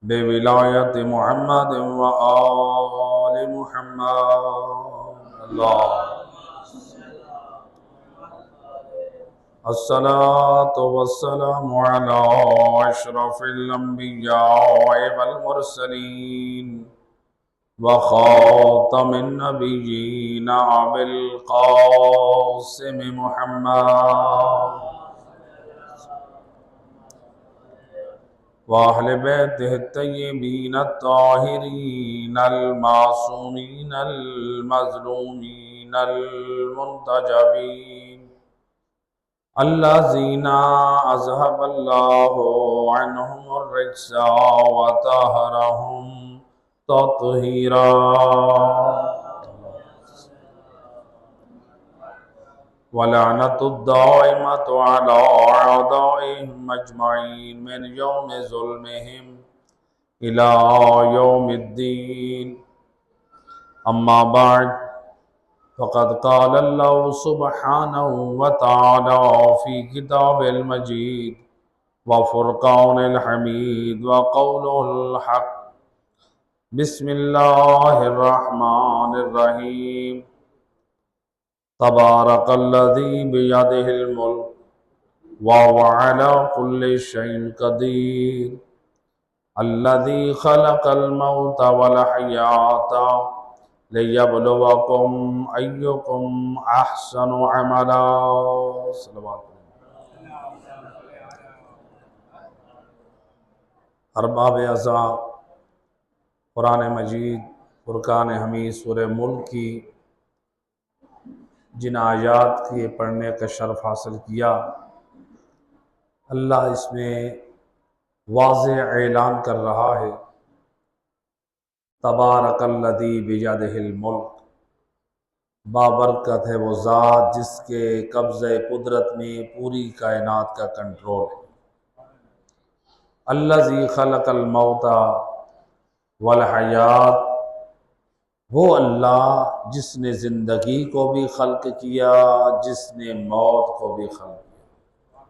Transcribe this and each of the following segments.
بولایت محمد و آل محمد اللہ الصلاة والسلام على أشرف الأنبياء والمرسلين وخاتم النبيين أبي القاسم محمد وأهل بيته الطيبين الطاهرين المعصومين المظلومين المنتجبين الذين أذهب الله عنهم الرجس وطهرهم تطهيرا ولعنة الدائمة على أعدائهم أجمعين من يوم ظلمهم إلى يوم الدين أما بعد فقد قال الله سبحانه وتعالى في كتاب المجيد وفرقان الحميد وقوله الحق بسم الله الرحمن الرحيم تبارك الذي بيده الملك وهو على كل شيء قدير الذي خلق الموت والحياة ليبلوكم أيكم أحسن عملا صلوات ارباب اعضاء قرآن مجید فرقان حمید سورہ ملک کی جن آیات کے پڑھنے کا شرف حاصل کیا، اللہ اس میں واضح اعلان کر رہا ہے تبارک الذی بیدہ الملک، بابرکت ہے وہ ذات جس کے قبضہ قدرت میں پوری کائنات کا کنٹرول ہے۔ الذی خلق الموت والحیات، وہ اللہ جس نے زندگی کو بھی خلق کیا، جس نے موت کو بھی خلق کیا۔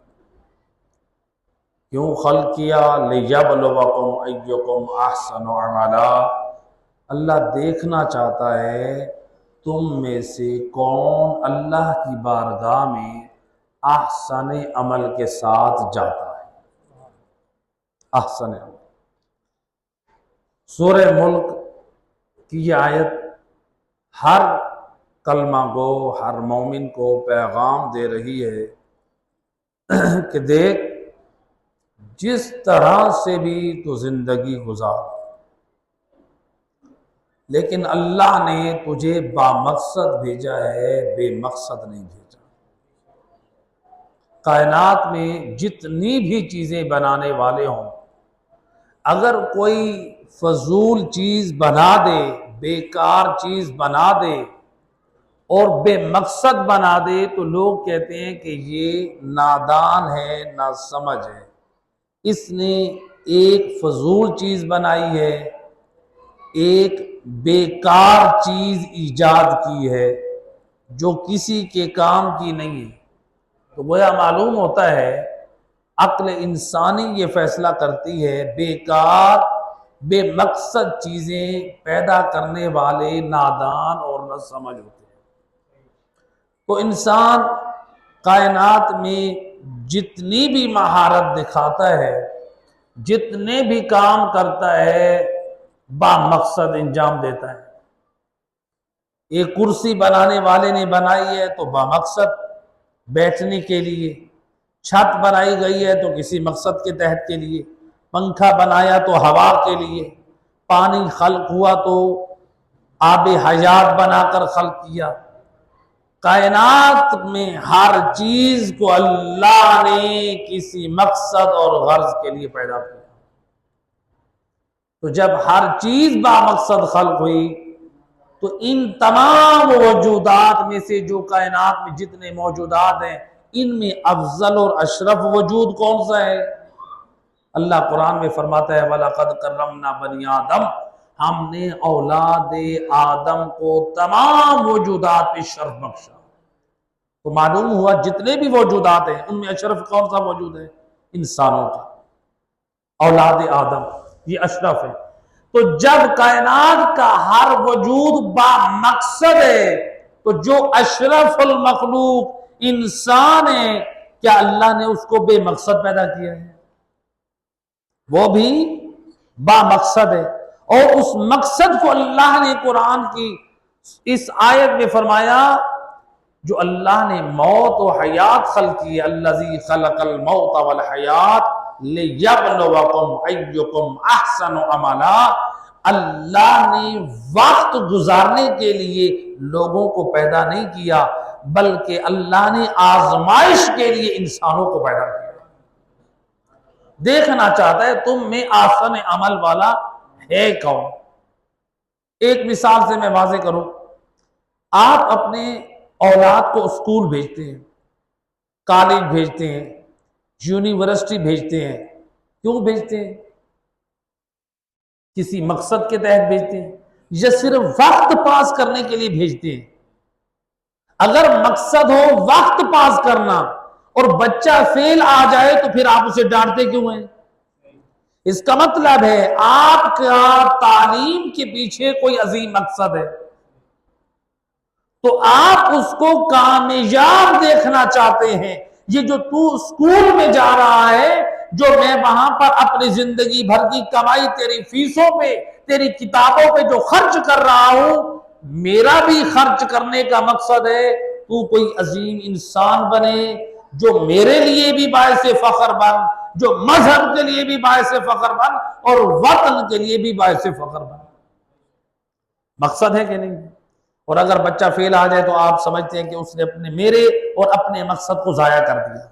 کیوں خلق کیا؟ لِيَبْلُوَكُمْ أَيُّكُمْ أَحْسَنُ عَمَلًا، اللہ دیکھنا چاہتا ہے تم میں سے کون اللہ کی بارگاہ میں احسن عمل کے ساتھ جاتا ہے۔ احسن عمل۔ سورہ ملک کی یہ آیت ہر کلمہ گو، ہر مومن کو پیغام دے رہی ہے کہ دیکھ جس طرح سے بھی تو زندگی گزار، لیکن اللہ نے تجھے بامقصد بھیجا ہے، بے مقصد نہیں بھیجا۔ کائنات میں جتنی بھی چیزیں بنانے والے ہوں، اگر کوئی فضول چیز بنا دے، بیکار چیز بنا دے اور بے مقصد بنا دے تو لوگ کہتے ہیں کہ یہ نادان ہے، ناسمجھ ہے، اس نے ایک فضول چیز بنائی ہے، ایک بیکار چیز ایجاد کی ہے جو کسی کے کام کی نہیں ہے۔ تو گویا معلوم ہوتا ہے عقل انسانی یہ فیصلہ کرتی ہے بیکار بے مقصد چیزیں پیدا کرنے والے نادان اور نہ سمجھ ہوتے ہیں۔ تو انسان کائنات میں جتنی بھی مہارت دکھاتا ہے، جتنے بھی کام کرتا ہے، با مقصد انجام دیتا ہے۔ ایک کرسی بنانے والے نے بنائی ہے تو با مقصد بیٹھنے کے لیے، چھت بنائی گئی ہے تو کسی مقصد کے تحت کے لیے، پنکھا بنایا تو ہوا کے لیے، پانی خلق ہوا تو آب حیات بنا کر خلق کیا۔ کائنات میں ہر چیز کو اللہ نے کسی مقصد اور غرض کے لیے پیدا کیا۔ تو جب ہر چیز با مقصد خلق ہوئی تو ان تمام وجودات میں سے جو کائنات میں جتنے موجودات ہیں، ان میں افضل اور اشرف وجود کون سا ہے؟ اللہ قرآن میں فرماتا ہے وَلَقَدْ كَرَّمْنَا بَنِي آدم، ہم نے اولاد آدم کو تمام وجودات پہ شرف بخشا۔ تو معلوم ہوا جتنے بھی موجودات ہیں ان میں اشرف کون سا موجود ہے؟ انسانوں کا، اولاد آدم۔ یہ اشرف ہے۔ تو جب کائنات کا ہر وجود با مقصد ہے تو جو اشرف المخلوق انسان ہے، کیا اللہ نے اس کو بے مقصد پیدا کیا ہے؟ وہ بھی با مقصد ہے، اور اس مقصد کو اللہ نے قرآن کی اس آیت میں فرمایا، جو اللہ نے موت و حیات خلق کی، الذی خلق الموت والحیات لیبلوکم ایکم احسن عملا، اللہ نے وقت گزارنے کے لیے لوگوں کو پیدا نہیں کیا، بلکہ اللہ نے آزمائش کے لیے انسانوں کو پیدا کیا، دیکھنا چاہتا ہے تم میں آسن عمل والا ہے کون۔ ایک مثال سے میں واضح کروں، آپ اپنے اولاد کو اسکول بھیجتے ہیں، کالج بھیجتے ہیں، یونیورسٹی بھیجتے ہیں، کیوں بھیجتے ہیں؟ کسی مقصد کے تحت بھیجتے ہیں یا صرف وقت پاس کرنے کے لیے بھیجتے ہیں؟ اگر مقصد ہو وقت پاس کرنا اور بچہ فیل آ جائے تو پھر آپ اسے ڈانٹتے کیوں ہیں؟ اس کا مطلب ہے آپ کا تعلیم کے پیچھے کوئی عظیم مقصد ہے، تو آپ اس کو کامیاب دیکھنا چاہتے ہیں۔ یہ جو تو اسکول میں جا رہا ہے، جو میں وہاں پر اپنی زندگی بھر کی کمائی تیری فیسوں پہ، تیری کتابوں پہ جو خرچ کر رہا ہوں، میرا بھی خرچ کرنے کا مقصد ہے تو کوئی عظیم انسان بنے، جو میرے لیے بھی باعث فخر بن، جو مذہب کے لیے بھی باعث فخر بن، اور وطن کے لیے بھی باعث فخر بن۔ مقصد ہے کہ نہیں؟ اور اگر بچہ فیل آ جائے تو آپ سمجھتے ہیں کہ اس نے میرے اور اپنے مقصد کو ضائع کر دیا۔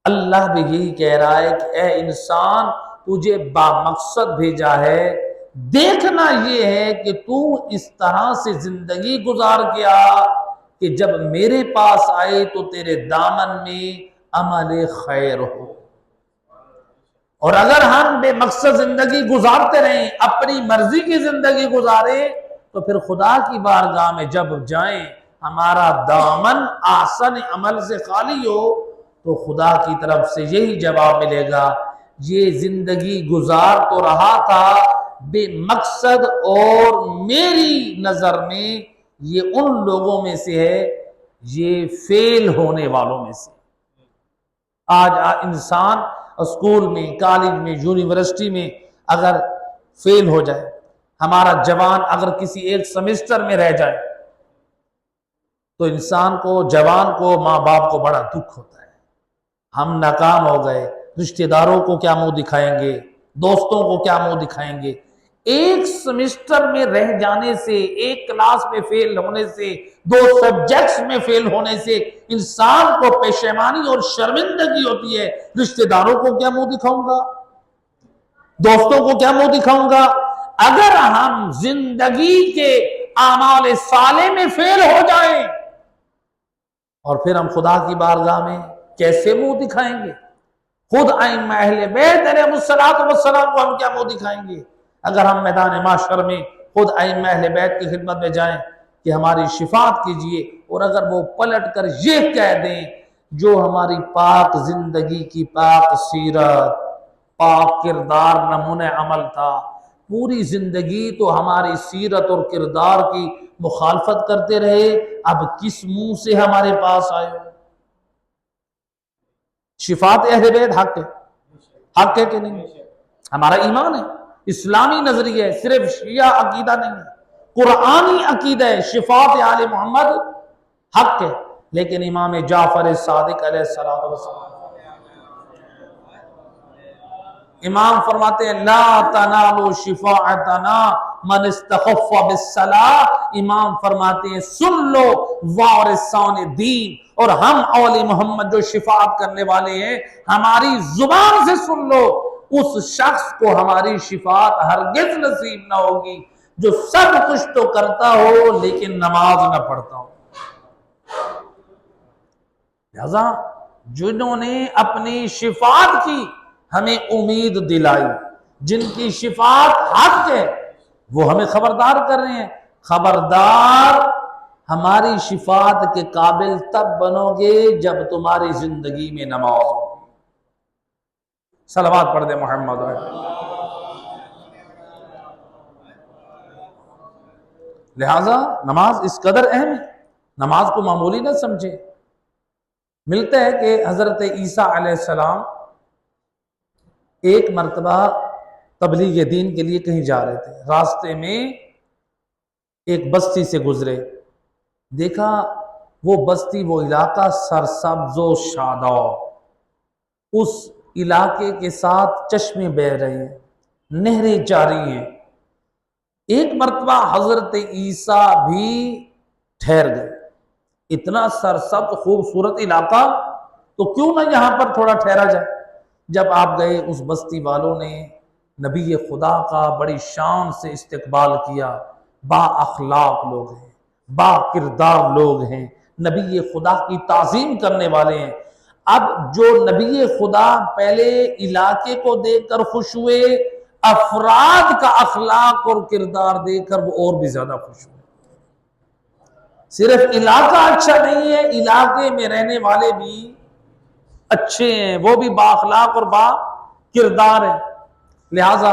اللہ بھی یہی کہہ رہا ہے کہ اے انسان، تجھے با مقصد بھیجا ہے، دیکھنا یہ ہے کہ تو اس طرح سے زندگی گزار گیا کہ جب میرے پاس آئے تو تیرے دامن میں عمل خیر ہو۔ اور اگر ہم بے مقصد زندگی گزارتے رہیں، اپنی مرضی کی زندگی گزارے، تو پھر خدا کی بارگاہ میں جب جائیں ہمارا دامن احسن عمل سے خالی ہو تو خدا کی طرف سے یہی جواب ملے گا، یہ زندگی گزار تو رہا تھا بے مقصد، اور میری نظر میں یہ ان لوگوں میں سے ہے، یہ فیل ہونے والوں میں سے۔ آج انسان اسکول میں، کالج میں، یونیورسٹی میں اگر فیل ہو جائے، ہمارا جوان اگر کسی ایک سیمسٹر میں رہ جائے تو انسان کو، جوان کو، ماں باپ کو بڑا دکھ ہوتا ہے، ہم ناکام ہو گئے، رشتہ داروں کو کیا منہ دکھائیں گے، دوستوں کو کیا منہ دکھائیں گے۔ ایک سیمسٹر میں رہ جانے سے، ایک کلاس میں فیل ہونے سے، 2 سبجیکٹس میں فیل ہونے سے انسان کو پشیمانی اور شرمندگی ہوتی ہے۔ رشتہ داروں کو کیا منہ دکھاؤں گا، دوستوں کو کیا منہ دکھاؤں گا۔ اگر ہم زندگی کے اعمال صالح میں فیل ہو جائیں اور پھر ہم خدا کی بارگاہ میں کیسے منہ دکھائیں گے؟ خود ائمہ اہل بیت علیہ السلام کو ہم کیا منہ دکھائیں گے اگر ہم میدان معاشر میں خود ائمہ اہل بیت کی خدمت میں جائیں کہ ہماری شفاعت کیجئے، اور اگر وہ پلٹ کر یہ کہہ دیں جو ہماری پاک زندگی کی پاک سیرت، پاک کردار نمونہ عمل تھا، پوری زندگی تو ہماری سیرت اور کردار کی مخالفت کرتے رہے، اب کس منہ سے ہمارے پاس آئے ہو؟ شفاعت اہل بیت حق ہے، حق ہے کہ نہیں؟ ہمارا ایمان ہے، اسلامی نظریہ ہے، صرف شیعہ عقیدہ نہیں ہے، قرآنی عقیدہ ہے، شفاعت آل محمد حق ہے۔ لیکن امام جعفر صادق علیہ السلام امام فرماتے ہیں لا تنالوا شفاعتنا من استخف بالصلاۃ، امام فرماتے ہیں سن لو وارثان دین، اور ہم اولی محمد جو شفاعت کرنے والے ہیں ہماری زبان سے سن لو، اس شخص کو ہماری شفاعت ہرگز نصیب نہ ہوگی جو سب کچھ تو کرتا ہو لیکن نماز نہ پڑھتا ہو۔ لہذا جنہوں نے اپنی شفاعت کی ہمیں امید دلائی، جن کی شفاعت حق ہے، وہ ہمیں خبردار کر رہے ہیں، خبردار ہماری شفاعت کے قابل تب بنو گے جب تمہاری زندگی میں نماز ہو۔ صلوات پڑھ دے محمد۔ لہذا نماز اس قدر اہم ہے، نماز کو معمولی نہ سمجھے۔ ملتا ہے کہ حضرت عیسیٰ علیہ السلام ایک مرتبہ تبلیغ دین کے لیے کہیں جا رہے تھے، راستے میں ایک بستی سے گزرے، دیکھا وہ بستی، وہ علاقہ سرسبز و شاداب، اس علاقے کے ساتھ چشمے بہہ رہے ہیں، نہریں جاری ہیں۔ ایک مرتبہ حضرت عیسیٰ بھی ٹھہر گئے، اتنا سرسبز خوبصورت علاقہ، تو کیوں نہ یہاں پر تھوڑا ٹھہرا جائے۔ جب آپ گئے، اس بستی والوں نے نبی خدا کا بڑی شان سے استقبال کیا، با اخلاق لوگ ہیں، با کردار لوگ ہیں، نبی خدا کی تعظیم کرنے والے ہیں۔ اب جو نبی خدا پہلے علاقے کو دیکھ کر خوش ہوئے، افراد کا اخلاق اور کردار دیکھ کر وہ اور بھی زیادہ خوش ہوئے۔ صرف علاقہ اچھا نہیں ہے، علاقے میں رہنے والے بھی اچھے ہیں، وہ بھی با اخلاق اور با کردار ہیں۔ لہٰذا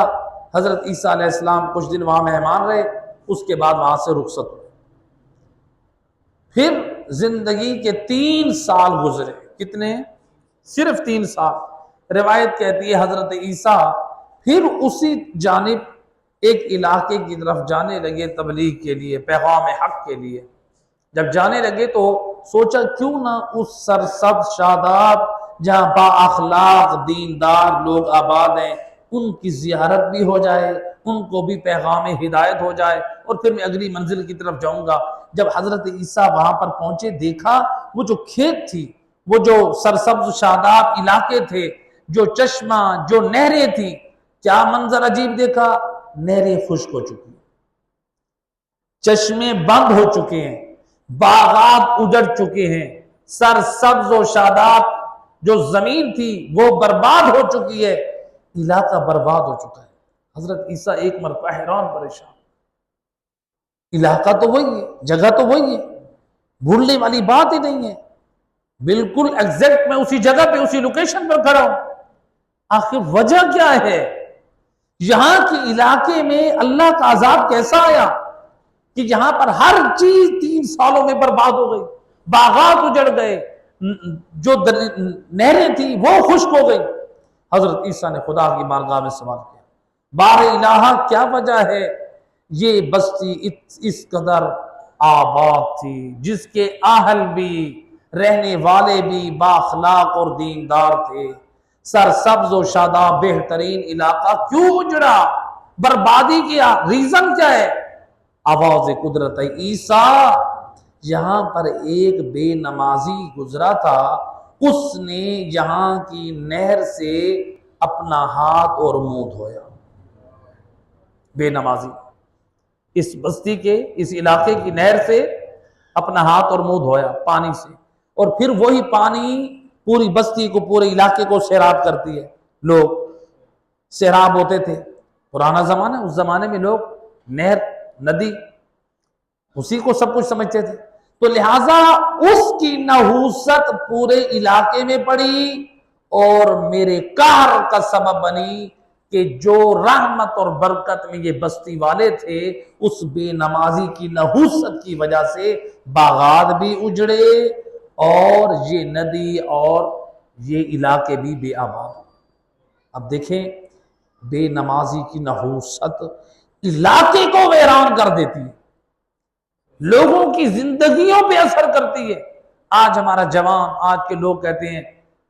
حضرت عیسیٰ علیہ السلام کچھ دن وہاں مہمان رہے، اس کے بعد وہاں سے رخصت ہوئے۔ پھر زندگی کے 3 سال گزرے، کتنے؟ صرف 3 سال۔ روایت کہتی ہے حضرت عیسیٰ پھر اسی جانب ایک علاقے کی طرف جانے لگے تبلیغ کے لیے، پیغام حق کے لیے۔ جب جانے لگے تو سوچا کیوں نہ اس سرسبز شاداب جہاں با اخلاق دیندار لوگ آباد ہیں، ان کی زیارت بھی ہو جائے، ان کو بھی پیغام ہدایت ہو جائے، اور پھر میں اگلی منزل کی طرف جاؤں گا۔ جب حضرت عیسیٰ وہاں پر پہنچے، دیکھا وہ جو کھیت تھی، وہ جو سرسبز شاداب علاقے تھے، جو چشمہ، جو نہریں تھیں، کیا منظر عجیب دیکھا! نہریں خشک ہو چکی، چشمے بند ہو چکے ہیں، باغات اجڑ چکے ہیں، سرسبز و شاداب جو زمین تھی وہ برباد ہو چکی ہے، علاقہ برباد ہو چکا ہے۔ حضرت عیسیٰ ایک مرتبہ حیران پریشان، علاقہ تو وہی ہے، جگہ تو وہی ہے، بھولنے والی بات ہی نہیں ہے، بالکل ایگزیکٹ میں اسی جگہ پہ، اسی لوکیشن پر کھڑا ہوں، آخر وجہ کیا ہے؟ یہاں کے علاقے میں اللہ کا عذاب کیسا آیا کہ یہاں پر ہر چیز 3 سالوں میں برباد ہو گئی، باغات اجڑ گئے، جو نہریں تھیں وہ خشک ہو گئی۔ حضرت عیسیٰ نے خدا کی بارگاہ میں سوال کیا، بار الہ کیا وجہ ہے یہ بستی اس قدر آباد تھی، جس کے اہل بھی، رہنے والے بھی با اخلاق اور دیندار تھے، سرسبز و شاداب بہترین علاقہ کیوں اجڑا، بربادی کیا، ریزن کیا ہے؟ آواز قدرت ہے، عیسیٰ یہاں پر ایک بے نمازی گزرا تھا، اس نے یہاں کی نہر سے اپنا ہاتھ اور منہ دھویا۔ بے نمازی اس بستی کے، اس علاقے کی نہر سے اپنا ہاتھ اور منہ دھویا پانی سے، اور پھر وہی پانی پوری بستی کو، پورے علاقے کو سیراب کرتی ہے۔ لوگ سیراب ہوتے تھے، پرانا زمانہ، اس زمانے میں لوگ نہر، ندی، اسی کو سب کچھ سمجھتے تھے، تو لہٰذا اس کی نحوست پورے علاقے میں پڑی اور میرے قہر کا سبب بنی کہ جو رحمت اور برکت میں یہ بستی والے تھے، اس بے نمازی کی نحوست کی وجہ سے باغات بھی اجڑے اور یہ ندی اور یہ علاقے بھی بے آباد۔ اب دیکھیں، بے نمازی کی نحوست علاقے کو ویران کر دیتی ہے، لوگوں کی زندگیوں پہ اثر کرتی ہے۔ آج ہمارا جوان، آج کے لوگ کہتے ہیں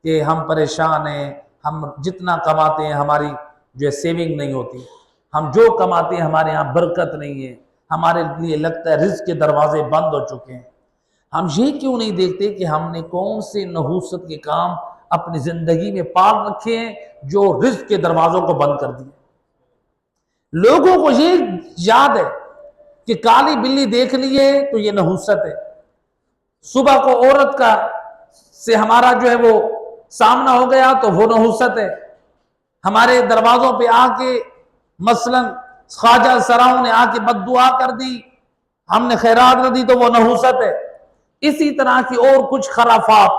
کہ ہم پریشان ہیں، ہم جتنا کماتے ہیں ہماری جو ہے سیونگ نہیں ہوتی، ہم جو کماتے ہیں ہمارے ہاں برکت نہیں ہے، ہمارے لیے لگتا ہے رزق کے دروازے بند ہو چکے ہیں۔ ہم یہ کیوں نہیں دیکھتے کہ ہم نے کون سے نحوست کے کام اپنی زندگی میں پال رکھے ہیں جو رزق کے دروازوں کو بند کر دیے؟ لوگوں کو یہ یاد ہے کہ کالی بلی دیکھ لیے تو یہ نحوست ہے، صبح کو عورت کا سے ہمارا جو ہے وہ سامنا ہو گیا تو وہ نحوست ہے، ہمارے دروازوں پہ آ کے مثلا خواجہ سراؤں نے آ کے بد دعا کر دی، ہم نے خیرات نہ دی تو وہ نحوست ہے۔ اسی طرح کی اور کچھ خرافات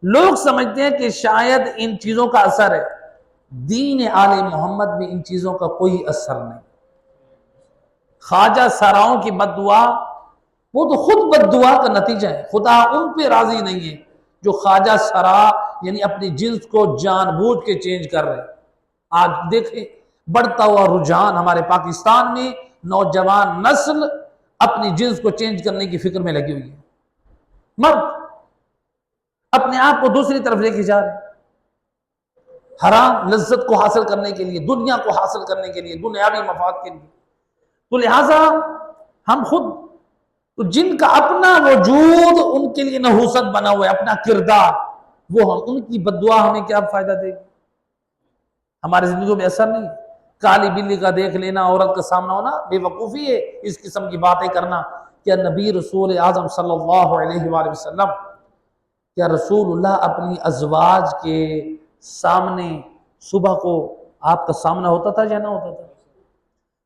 لوگ سمجھتے ہیں کہ شاید ان چیزوں کا اثر ہے، دین آل محمد میں ان چیزوں کا کوئی اثر نہیں۔ خواجہ سراؤں کی بد دعا وہ تو خود بد دعا کا نتیجہ ہے، خدا ان پہ راضی نہیں ہے جو خواجہ سرا یعنی اپنی جنس کو جان بوجھ کے چینج کر رہے ہیں۔ آج دیکھیں بڑھتا ہوا رجحان ہمارے پاکستان میں، نوجوان نسل اپنی جنس کو چینج کرنے کی فکر میں لگی ہوئی ہے، مرد اپنے آپ کو دوسری طرف لے کے جا رہے ہیں، حرام لذت کو حاصل کرنے کے لیے، دنیا کو حاصل کرنے کے لیے، دنیاوی مفاد کے لیے۔ تو لہٰذا ہم خود تو جن کا اپنا وجود ان کے لیے نحوست بنا ہوا ہے، اپنا کردار، وہ ہم ان کی بد دعا ہمیں کیا فائدہ دے گی؟ ہماری زندگیوں میں اثر نہیں۔ کالی بلی کا دیکھ لینا، عورت کا سامنا ہونا بے وقوفی ہے، اس قسم کی باتیں کرنا۔ کیا نبی رسول اعظم صلی اللہ علیہ وآلہ وسلم، کیا رسول اللہ اپنی ازواج کے سامنے صبح کو آپ کا سامنا ہوتا تھا یا نہ ہوتا تھا؟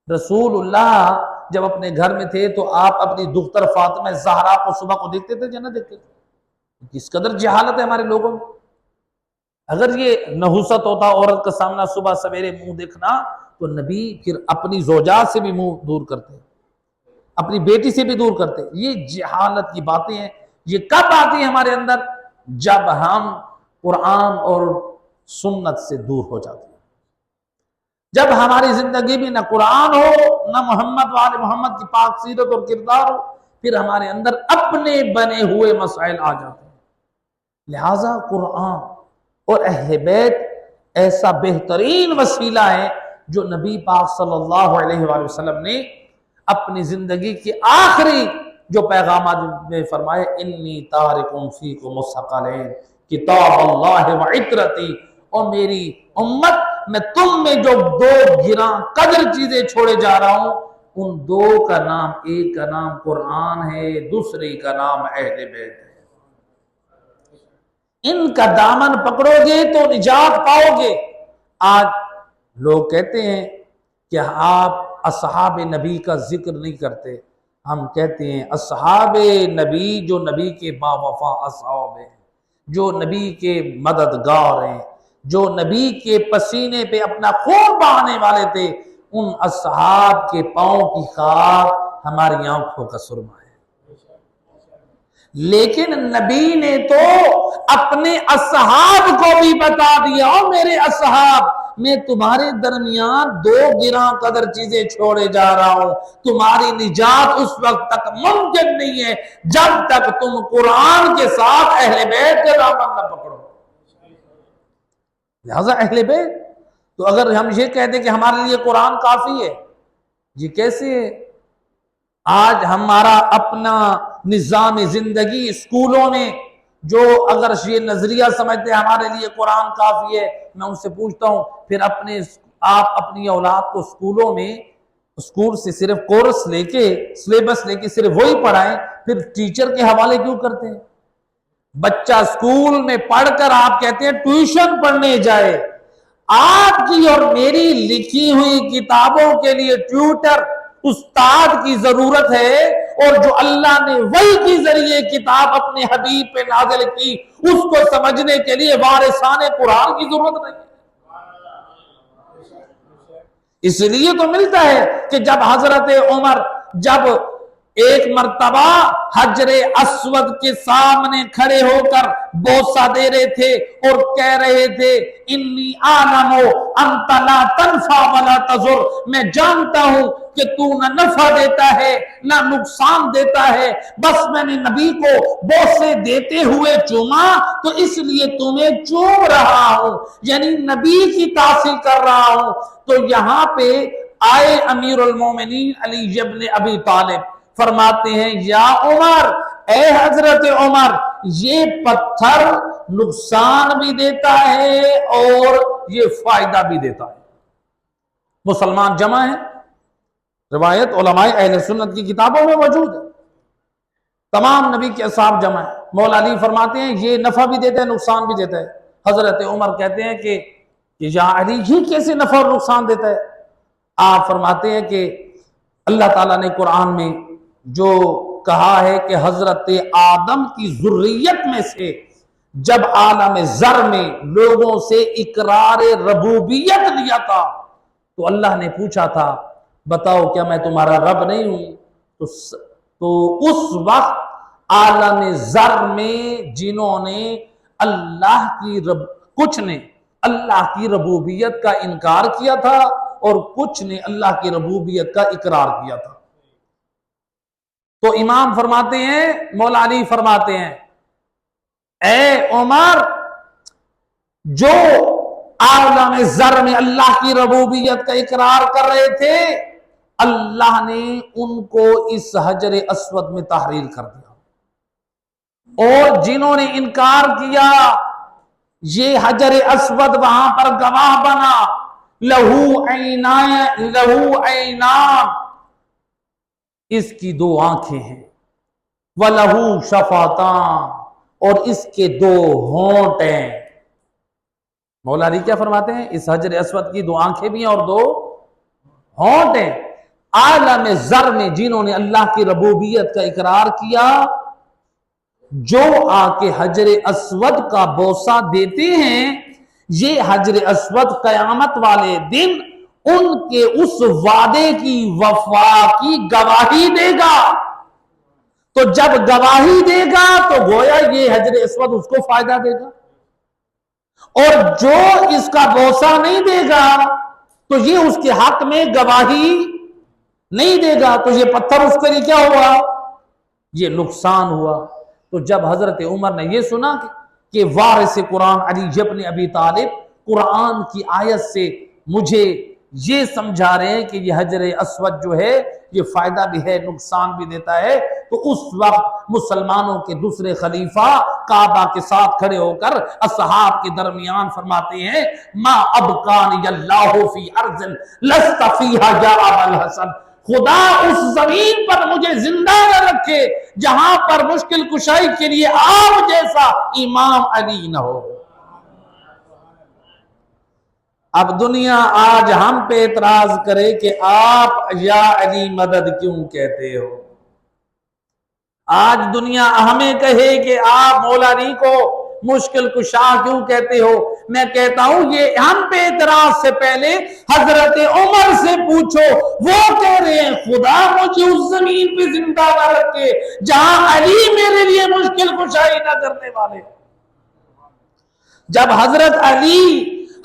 رسول اللہ جب اپنے گھر میں تھے تو آپ اپنی دختر فاطمہ زہرا کو صبح کو دیکھتے تھے یا نہ دیکھتے تھے؟ کس قدر جہالت ہے ہمارے لوگوں میں۔ اگر یہ نحوست ہوتا عورت کا سامنا صبح سویرے منہ دیکھنا، تو نبی پھر اپنی زوجات سے بھی منہ دور کرتے، اپنی بیٹی سے بھی دور کرتے۔ یہ جہالت کی باتیں ہیں۔ یہ کب آتی ہیں ہمارے اندر؟ جب ہم قرآن اور سنت سے دور ہو جاتے ہیں، جب ہماری زندگی میں نہ قرآن ہو نہ محمد وآل محمد کی پاک سیرت اور کردار ہو، پھر ہمارے اندر اپنے بنے ہوئے مسائل آ جاتے ہیں۔ لہٰذا قرآن اور اہل بیت ایسا بہترین وسیلہ ہے جو نبی پاک صلی اللہ علیہ وآلہ وسلم نے اپنی زندگی کے آخری جو پیغامات میں فرمائے، انی تارکم فیکم الثقلین کتاب اللہ وعطرتی، اور میری امت میں تم میں جو دو گراں قدر چیزیں چھوڑے جا رہا ہوں، ان دو کا نام، ایک کا نام قرآن ہے، دوسری کا نام اہل بیت ہے۔ ان کا دامن پکڑو گے تو نجات پاؤ گے۔ آج لوگ کہتے ہیں کہ آپ اصحاب نبی کا ذکر نہیں کرتے، ہم کہتے ہیں اصحاب نبی جو نبی کے با وفا اصحاب ہیں، جو نبی کے مددگار ہیں، جو نبی کے پسینے پہ اپنا خون بہانے والے تھے، ان اصحاب کے پاؤں کی خاک ہماری آنکھوں کا سرما ہے۔ لیکن نبی نے تو اپنے اصحاب کو بھی بتا دیا، اور میرے اصحاب، میں تمہارے درمیان دو گراں قدر چیزیں چھوڑے جا رہا ہوں، تمہاری نجات اس وقت تک ممکن نہیں ہے جب تک تم قرآن کے ساتھ اہل بیت کے دامن نہ پکڑو۔ لہذا اہل بیت، تو اگر ہم یہ کہتے کہ ہمارے لیے قرآن کافی ہے، یہ کیسے ہے؟ آج ہمارا اپنا نظام زندگی اسکولوں میں جو اگر یہ نظریہ سمجھتے ہیں ہمارے لیے قرآن کافی ہے، میں ان سے پوچھتا ہوں پھر آپ اپنی اولاد کو اسکولوں میں اسکول سے صرف کورس لے کے سلیبس لے کے صرف وہی پڑھائیں، پھر ٹیچر کے حوالے کیوں کرتے ہیں؟ بچہ اسکول میں پڑھ کر آپ کہتے ہیں ٹیوشن پڑھنے جائے۔ آپ کی اور میری لکھی ہوئی کتابوں کے لیے ٹیوٹر، استاد کی ضرورت ہے، اور جو اللہ نے وحی کے ذریعے کتاب اپنے حبیب پہ نازل کی اس کو سمجھنے کے لیے وارثان قرآن کی ضرورت نہیں ہے۔ اس لیے تو ملتا ہے کہ جب حضرت عمر جب ایک مرتبہ حجر اسود کے سامنے کھڑے ہو کر بوسہ دے رہے تھے اور کہہ رہے تھے انی اعلم انت لا تنفع ولا تضر، میں جانتا ہوں کہ تو نہ نفع دیتا ہے نہ نقصان دیتا ہے، بس میں نے نبی کو بوسے دیتے ہوئے چوما تو اس لیے تمہیں چوم رہا ہوں، یعنی نبی کی تعظیم کر رہا ہوں۔ تو یہاں پہ آئے امیر المومنین علی ابن ابی طالب، فرماتے ہیں یا عمر، اے حضرت عمر، یہ پتھر نقصان بھی دیتا ہے اور یہ فائدہ بھی دیتا ہے۔ مسلمان جمع ہیں، روایت علماء اہل سنت کی کتابوں میں موجود ہے، تمام نبی کے اصحاب جمع ہیں۔ مولا علی فرماتے ہیں یہ نفع بھی دیتا ہے نقصان بھی دیتا ہے۔ حضرت عمر کہتے ہیں کہ یا علی یہ کیسے نفع اور نقصان دیتا ہے؟ آپ فرماتے ہیں کہ اللہ تعالیٰ نے قرآن میں جو کہا ہے کہ حضرت آدم کی ذریت میں سے جب عالم ذر میں لوگوں سے اقرار ربوبیت لیا تھا تو اللہ نے پوچھا تھا بتاؤ کیا میں تمہارا رب نہیں ہوں؟ تو اس وقت عالم ذر میں جنہوں نے اللہ کی کچھ نے اللہ کی ربوبیت کا انکار کیا تھا اور کچھ نے اللہ کی ربوبیت کا اقرار کیا تھا، تو امام فرماتے ہیں، مولا علی فرماتے ہیں، اے عمر، جو عالم ذر میں اللہ کی ربوبیت کا اقرار کر رہے تھے، اللہ نے ان کو اس حجر اسود میں تحریر کر دیا، اور جنہوں نے انکار کیا یہ حجر اسود وہاں پر گواہ بنا، لہو عینان، اس کی دو آنکھیں ہیں، وَلَهُ شَفَاتَان، اور اس کے دو ہونٹ ہیں۔ مولا علی کیا فرماتے ہیں؟ اس حجر اسود کی دو آنکھیں بھی ہیں اور دو ہونٹ ہیں۔ عالم ذر میں جنہوں نے اللہ کی ربوبیت کا اقرار کیا، جو آ کے حجر اسود کا بوسہ دیتے ہیں، یہ حجر اسود قیامت والے دن ان کے اس وعدے کی وفا کی گواہی دے گا، تو جب گواہی دے گا تو گویا یہ حجر اسود اس کو فائدہ دے گا، اور جو اس کا بوسہ نہیں دے گا تو یہ اس کے حق میں گواہی نہیں دے گا، تو یہ پتھر اس کے لیے کیا ہوا؟ یہ نقصان ہوا۔ تو جب حضرت عمر نے یہ سنا کہ وارث قرآن علی ابن ابی طالب قرآن کی آیت سے مجھے یہ سمجھا رہے ہیں کہ یہ حجر اسود جو ہے یہ فائدہ بھی ہے نقصان بھی دیتا ہے، تو اس وقت مسلمانوں کے دوسرے خلیفہ کعبہ کے ساتھ کھڑے ہو کر اصحاب کے درمیان فرماتے ہیں، ما ابقانی اللہ فی ارض لست فیہا یا ابا الحسن، خدا اس زمین پر مجھے زندہ نہ رکھے جہاں پر مشکل کشائی کے لیے آپ جیسا امام علی نہ ہو۔ اب دنیا آج ہم پہ اعتراض کرے کہ آپ یا علی مدد کیوں کہتے ہو، آج دنیا ہمیں کہے کہ آپ مولا علی کو مشکل کشا کیوں کہتے ہو، میں کہتا ہوں یہ ہم پہ اعتراض سے پہلے حضرت عمر سے پوچھو، وہ کہہ رہے ہیں خدا مجھے اس زمین پہ زندہ نہ رکھے جہاں علی میرے لیے مشکل کشائی نہ کرنے والے۔ جب حضرت علی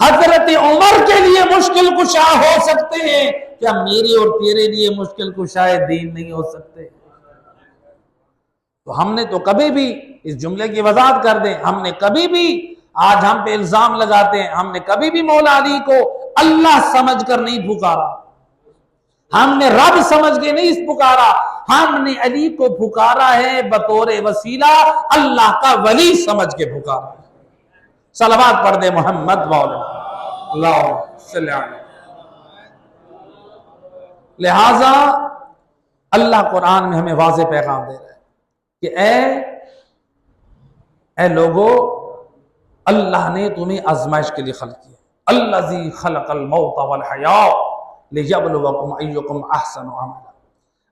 حضرت عمر کے لیے مشکل کشا ہو سکتے ہیں، کیا میرے اور تیرے لیے مشکل کشائے دین نہیں ہو سکتے؟ تو ہم نے تو کبھی بھی اس جملے کی وضاحت کر دیں، ہم نے کبھی بھی، آج ہم پہ الزام لگاتے ہیں، ہم نے کبھی بھی مولا علی کو اللہ سمجھ کر نہیں پکارا، ہم نے رب سمجھ کے نہیں پکارا، ہم نے علی کو پکارا ہے بطور وسیلہ، اللہ کا ولی سمجھ کے پکارا۔ صلوات پڑھ دے محمد مولا اللہ صلی اللہ علیہ۔ لہذا اللہ قرآن میں ہمیں واضح پیغام دے رہا ہے کہ اے لوگو، اللہ نے تمہیں آزمائش کے لیے خلق کیا، الذی خلق الموت والحیاء لیبلوکم ایکم احسن عملا۔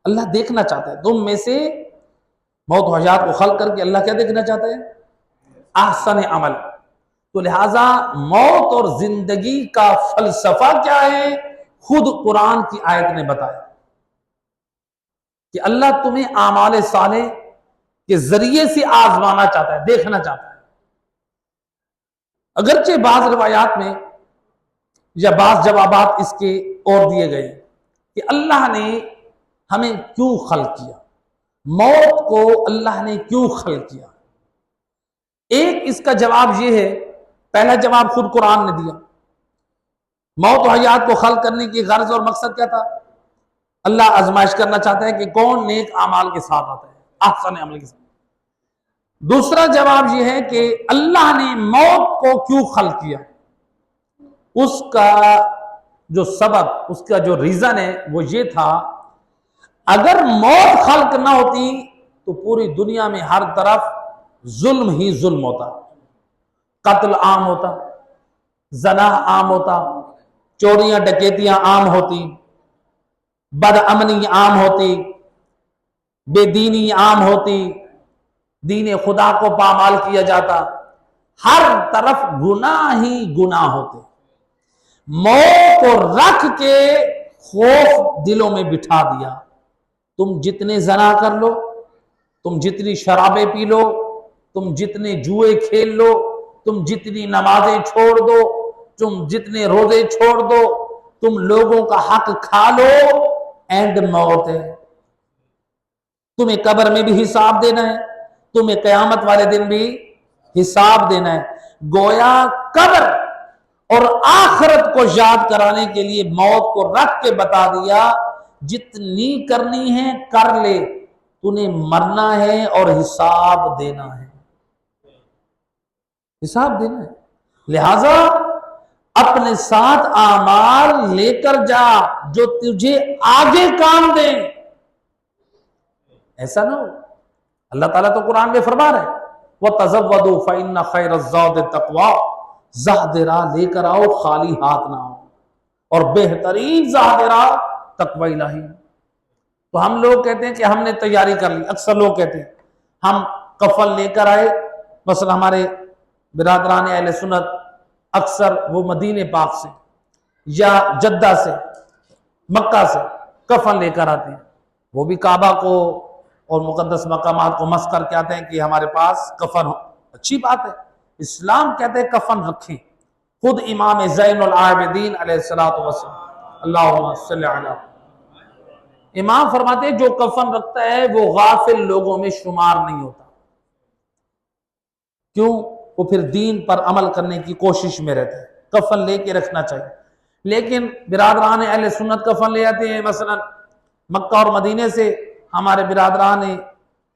اللہ دیکھنا چاہتا ہے تم میں سے موت و حیات کو خلق کر کے، اللہ کیا دیکھنا چاہتا ہے؟ احسن عمل۔ تو لہٰذا موت اور زندگی کا فلسفہ کیا ہے، خود قرآن کی آیت نے بتایا کہ اللہ تمہیں اعمال صالح کے ذریعے سے آزمانا چاہتا ہے، دیکھنا چاہتا ہے۔ اگرچہ بعض روایات میں یا بعض جوابات اس کے اور دیے گئے کہ اللہ نے ہمیں کیوں خلق کیا، موت کو اللہ نے کیوں خلق کیا۔ ایک اس کا جواب یہ ہے، پہلا جواب خود قرآن نے دیا، موت و حیات کو خلق کرنے کی غرض اور مقصد کیا تھا؟ اللہ آزمائش کرنا چاہتا ہے کہ کون نیک اعمال کے ساتھ آتا ہے، احسن عمل کے ساتھ۔ دوسرا جواب یہ ہے کہ اللہ نے موت کو کیوں خلق کیا، اس کا جو سبب، اس کا جو ریزن ہے وہ یہ تھا، اگر موت خلق نہ ہوتی تو پوری دنیا میں ہر طرف ظلم ہی ظلم ہوتا، قتل عام ہوتا، زنا عام ہوتا، چوریاں ڈکیتیاں عام ہوتی، بد امنی عام ہوتی، بے دینی عام ہوتی، دین خدا کو پامال کیا جاتا، ہر طرف گناہ ہی گناہ ہوتے۔ موت کو رکھ کے خوف دلوں میں بٹھا دیا. تم جتنے زنا کر لو، تم جتنی شرابیں پی لو، تم جتنے جوئے کھیل لو، تم جتنی نمازیں چھوڑ دو، تم جتنے روزے چھوڑ دو، تم لوگوں کا حق کھا لو، اینڈ موت ہے. تمہیں قبر میں بھی حساب دینا ہے، تمہیں قیامت والے دن بھی حساب دینا ہے. گویا قبر اور آخرت کو یاد کرانے کے لیے موت کو رکھ کے بتا دیا جتنی کرنی ہے کر لے، تمہیں مرنا ہے اور حساب دینا ہے. حساب دینا ہے. لہذا اپنے ساتھ اعمال لے کر جا جو تجھے آگے کام دیں. ایسا نہ ہو. اللہ تعالیٰ تو قرآن میں فرما رہے ہیں وَتَزَوَّدُوا فَإِنَّ خَيْرَ الزَّادِ التَّقْوَىٰ، زاد راہ لے کر آؤ، خالی ہاتھ نہ آؤ، اور بہترین زاد راہ تقوی الہی. تو ہم لوگ کہتے ہیں کہ ہم نے تیاری کر لی. اکثر لوگ کہتے ہیں ہم کفن لے کر آئے. مثلا ہمارے برادران اہل سنت اکثر وہ مدینے پاک سے یا جدہ سے مکہ سے کفن لے کر آتے ہیں. وہ بھی کعبہ کو اور مقدس مقامات کو مس کر کے آتے ہیں کہ ہمارے پاس کفن ہو. اچھی بات ہے، اسلام کہتے ہیں کفن رکھیں. خود امام زین العابدین علیہ السلام اللہم صلی علی امام فرماتے ہیں جو کفن رکھتا ہے وہ غافل لوگوں میں شمار نہیں ہوتا. کیوں؟ وہ پھر دین پر عمل کرنے کی کوشش میں رہتا ہے. کفن لے کے رکھنا چاہیے. لیکن برادران اہل سنت کفن لے آتے ہیں. مثلا مکہ اور مدینے سے ہمارے برادران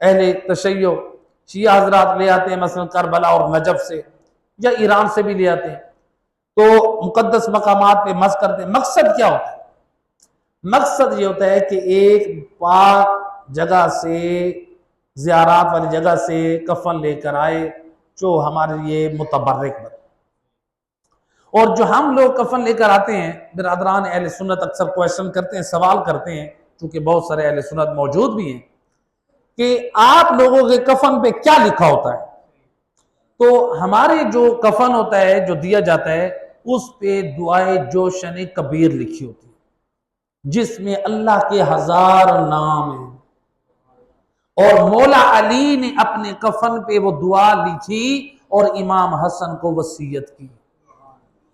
اہل تشیع شیعہ حضرات لے آتے ہیں، مثلا کربلا اور نجف سے یا ایران سے بھی لے آتے ہیں. تو مقدس مقامات پہ مس کرتے ہیں. مقصد کیا ہوتا ہے؟ مقصد یہ ہوتا ہے کہ ایک پاک جگہ سے، زیارات والی جگہ سے کفن لے کر آئے جو ہمارے لیے متبرک بنے. اور جو ہم لوگ کفن لے کر آتے ہیں، برادران اہل سنت اکثر کویشچن کرتے ہیں، سوال کرتے ہیں، چونکہ بہت سارے اہل سنت موجود بھی ہیں، کہ آپ لوگوں کے کفن پہ کیا لکھا ہوتا ہے؟ تو ہمارے جو کفن ہوتا ہے، جو دیا جاتا ہے، اس پہ دعائے جوشن کبیر لکھی ہوتی ہے جس میں اللہ کے 1000 نام ہیں. اور مولا علی نے اپنے کفن پہ وہ دعا لکھی اور امام حسن کو وصیت کی.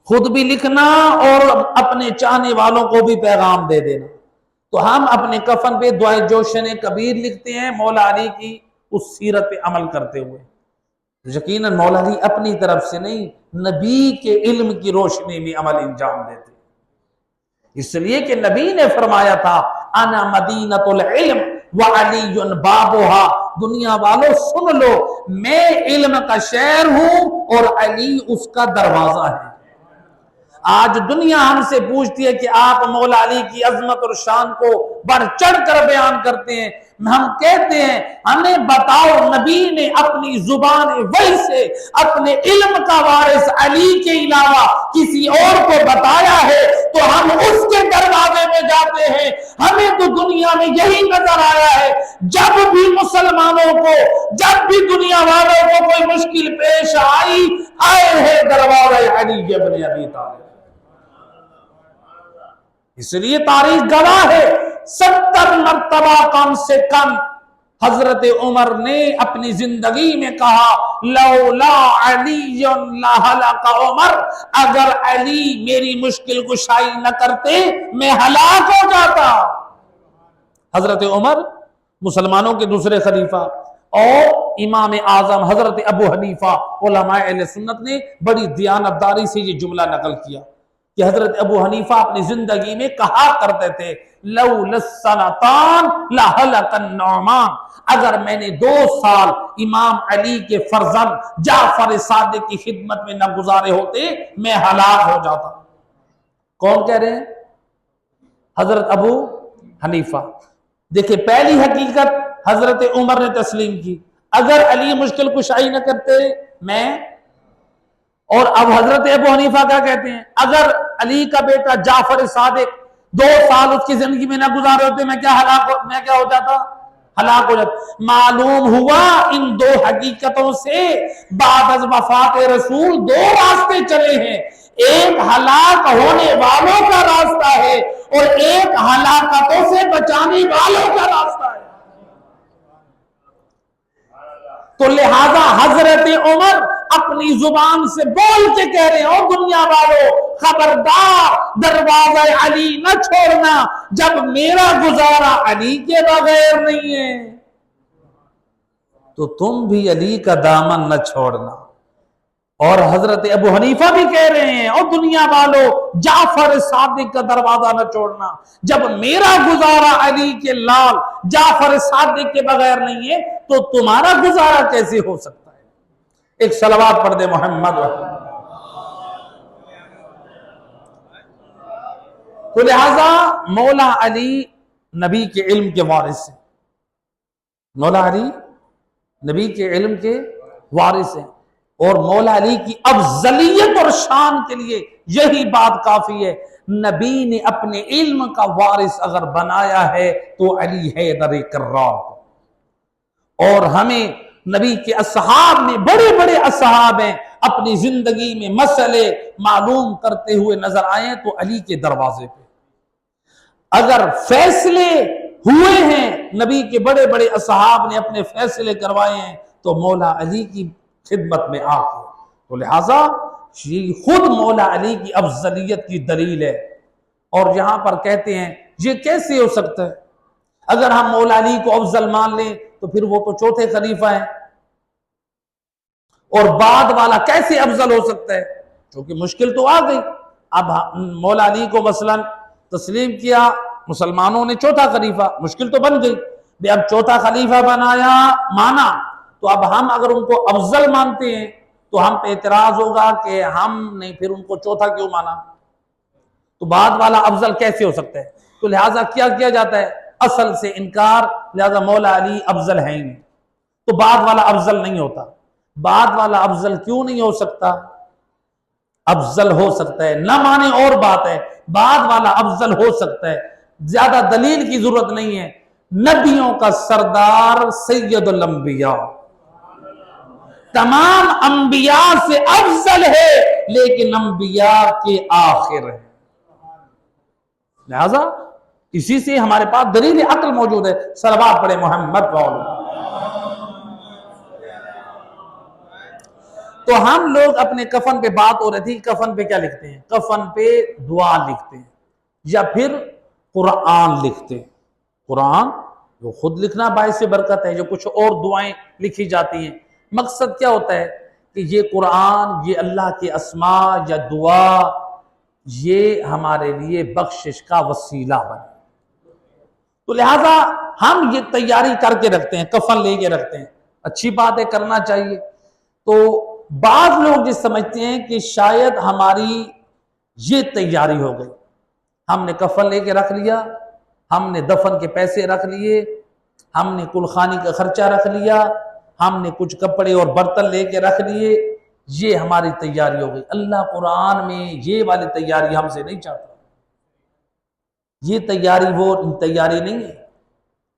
خود بھی لکھنا اور اپنے چاہنے والوں کو بھی پیغام دے دینا. تو ہم اپنے کفن پہ دعائے جوشن کبیر لکھتے ہیں مولا علی کی اس سیرت پہ عمل کرتے ہوئے. یقیناً مولا علی اپنی طرف سے نہیں، نبی کے علم کی روشنی میں عمل انجام دیتے. اس لیے کہ نبی نے فرمایا تھا انا مدینۃ العلم وعلی بابھا. دنیا والوں سن لو، میں علم کا شہر ہوں اور علی اس کا دروازہ ہے. آج دنیا ہم سے پوچھتی ہے کہ آپ مولا علی کی عظمت اور شان کو بڑھ چڑھ کر بیان کرتے ہیں. ہم کہتے ہیں ہمیں بتاؤ نبی نے اپنی زبان وحی سے اپنے علم کا وارث علی کے علاوہ کسی اور کو بتایا ہے تو ہم اس کے دروازے میں جاتے ہیں. ہمیں تو دنیا میں یہی نظر آیا ہے، جب بھی مسلمانوں کو، جب بھی دنیا والوں کو کوئی مشکل پیش آئے ہے دروازہ علی ابن ابی طالب. اس لیے تاریخ گواہ ہے 70 مرتبہ کم سے کم حضرت عمر نے اپنی زندگی میں کہا لولا علی لہلک عمر، اگر علی میری مشکل کشائی نہ کرتے میں ہلاک ہو جاتا. حضرت عمر مسلمانوں کے دوسرے خلیفہ اور امام اعظم حضرت ابو حنیفہ، علماء اہل سنت نے بڑی دیانتداری سے یہ جملہ نقل کیا کہ حضرت ابو حنیفہ اپنی زندگی میں کہا کرتے تھے لولا السنتان لہلک النعمان، اگر میں نے 2 سال امام علی کے فرزند جعفر صادق کی خدمت میں نہ گزارے ہوتے میں ہلاک ہو جاتا. کون کہہ رہے ہیں؟ حضرت ابو حنیفہ. دیکھیں پہلی حقیقت حضرت عمر نے تسلیم کی، اگر علی مشکل کشائی نہ کرتے میں. اور اب حضرت ابو حنیفہ کیا کہتے ہیں؟ اگر علی کا بیٹا جعفر صادق 2 سال اس کی زندگی میں نہ گزارے ہوتے میں کیا ہو جاتا؟ ہلاک ہو جاتا. معلوم ہوا ان 2 حقیقتوں سے بعد از وفات رسول 2 راستے چلے ہیں. ایک ہلاک ہونے والوں کا راستہ ہے اور ایک ہلاکتوں سے بچانے والوں کا راستہ ہے۔ تو لہذا حضرت عمر اپنی زبان سے بول کے کہہ رہے ہو دنیا والوں، خبردار دروازہ علی نہ چھوڑنا جب میرا گزارا علی کے بغیر نہیں ہے، تو تم بھی علی کا دامن نہ چھوڑنا۔ اور حضرت ابو حنیفہ بھی کہہ رہے ہیں اور دنیا والوں جعفر صادق کا دروازہ نہ چھوڑنا، جب میرا گزارا علی کے لال جعفر صادق کے بغیر نہیں ہے تو تمہارا گزارا کیسے ہو سکتا ہے؟ ایک صلوات پڑھ دے محمد۔ تو لہذا مولا علی نبی کے علم کے وارث ہیں، مولا علی نبی کے علم کے وارث ہیں، اور مولا علی کی افضلیت اور شان کے لیے یہی بات کافی ہے، نبی نے اپنے علم کا وارث اگر بنایا ہے تو علی حیدر کرار کو۔ اور ہمیں نبی کے اصحاب میں بڑے بڑے اصحاب ہیں، اپنی زندگی میں مسئلے معلوم کرتے ہوئے نظر آئے تو علی کے دروازے پہ۔ اگر فیصلے ہوئے ہیں، نبی کے بڑے بڑے اصحاب نے اپنے فیصلے کروائے ہیں تو مولا علی کی خدمت میں آ کے، تو لہٰذا یہ خود مولا علی کی افضلیت کی دلیل ہے۔ اور یہاں پر کہتے ہیں یہ کیسے ہو سکتا ہے؟ اگر ہم مولا علی کو افضل مان لیں تو پھر وہ تو چوتھے خلیفہ ہیں، اور بعد والا کیسے افضل ہو سکتا ہے؟ کیونکہ مشکل تو آ گئی۔ اب مولا علی کو مثلا تسلیم کیا مسلمانوں نے چوتھا خلیفہ، مشکل تو بن گئی، اب چوتھا خلیفہ بنایا مانا، تو اب ہم اگر ان کو افضل مانتے ہیں تو ہم پہ اعتراض ہوگا کہ ہم نے پھر ان کو چوتھا کیوں مانا، تو بعد والا افضل کیسے ہو سکتا ہے؟ تو لہٰذا کیا کیا جاتا ہے؟ اصل سے انکار، لہٰذا مولا علی افضل ہے ہی نہیں، تو بعد والا افضل نہیں ہوتا۔ بعد والا افضل کیوں نہیں ہو سکتا؟ افضل ہو سکتا ہے، نہ مانے اور بات ہے، بعد والا افضل ہو سکتا ہے، زیادہ دلیل کی ضرورت نہیں ہے۔ نبیوں کا سردار سید الانبیاء تمام انبیاء سے افضل ہے، لیکن انبیاء کے آخر ہے، لہذا اسی سے ہمارے پاس دلیل عقل موجود ہے۔ صلوات پڑھے محمد والا۔ تو ہم لوگ اپنے کفن پہ بات ہو رہی تھی، کفن پہ کیا لکھتے ہیں؟ کفن پہ دعا لکھتے ہیں یا پھر قرآن لکھتے ہیں۔ قرآن جو خود لکھنا باعث برکت ہے، جو کچھ اور دعائیں لکھی جاتی ہیں، مقصد کیا ہوتا ہے کہ یہ قرآن، یہ اللہ کے اسماء یا دعا، یہ ہمارے لیے بخشش کا وسیلہ بنے۔ تو لہٰذا ہم یہ تیاری کر کے رکھتے ہیں، کفن لے کے رکھتے ہیں، اچھی بات ہے، کرنا چاہیے۔ تو بعض لوگ یہ سمجھتے ہیں کہ شاید ہماری یہ تیاری ہو گئی، ہم نے کفن لے کے رکھ لیا، ہم نے دفن کے پیسے رکھ لیے، ہم نے کلخانی کا خرچہ رکھ لیا، ہم نے کچھ کپڑے اور برتن لے کے رکھ لیے، یہ ہماری تیاری ہو گئی۔ اللہ قرآن میں یہ والی تیاری ہم سے نہیں چاہتا۔ یہ تیاری وہ تیاری نہیں ہے۔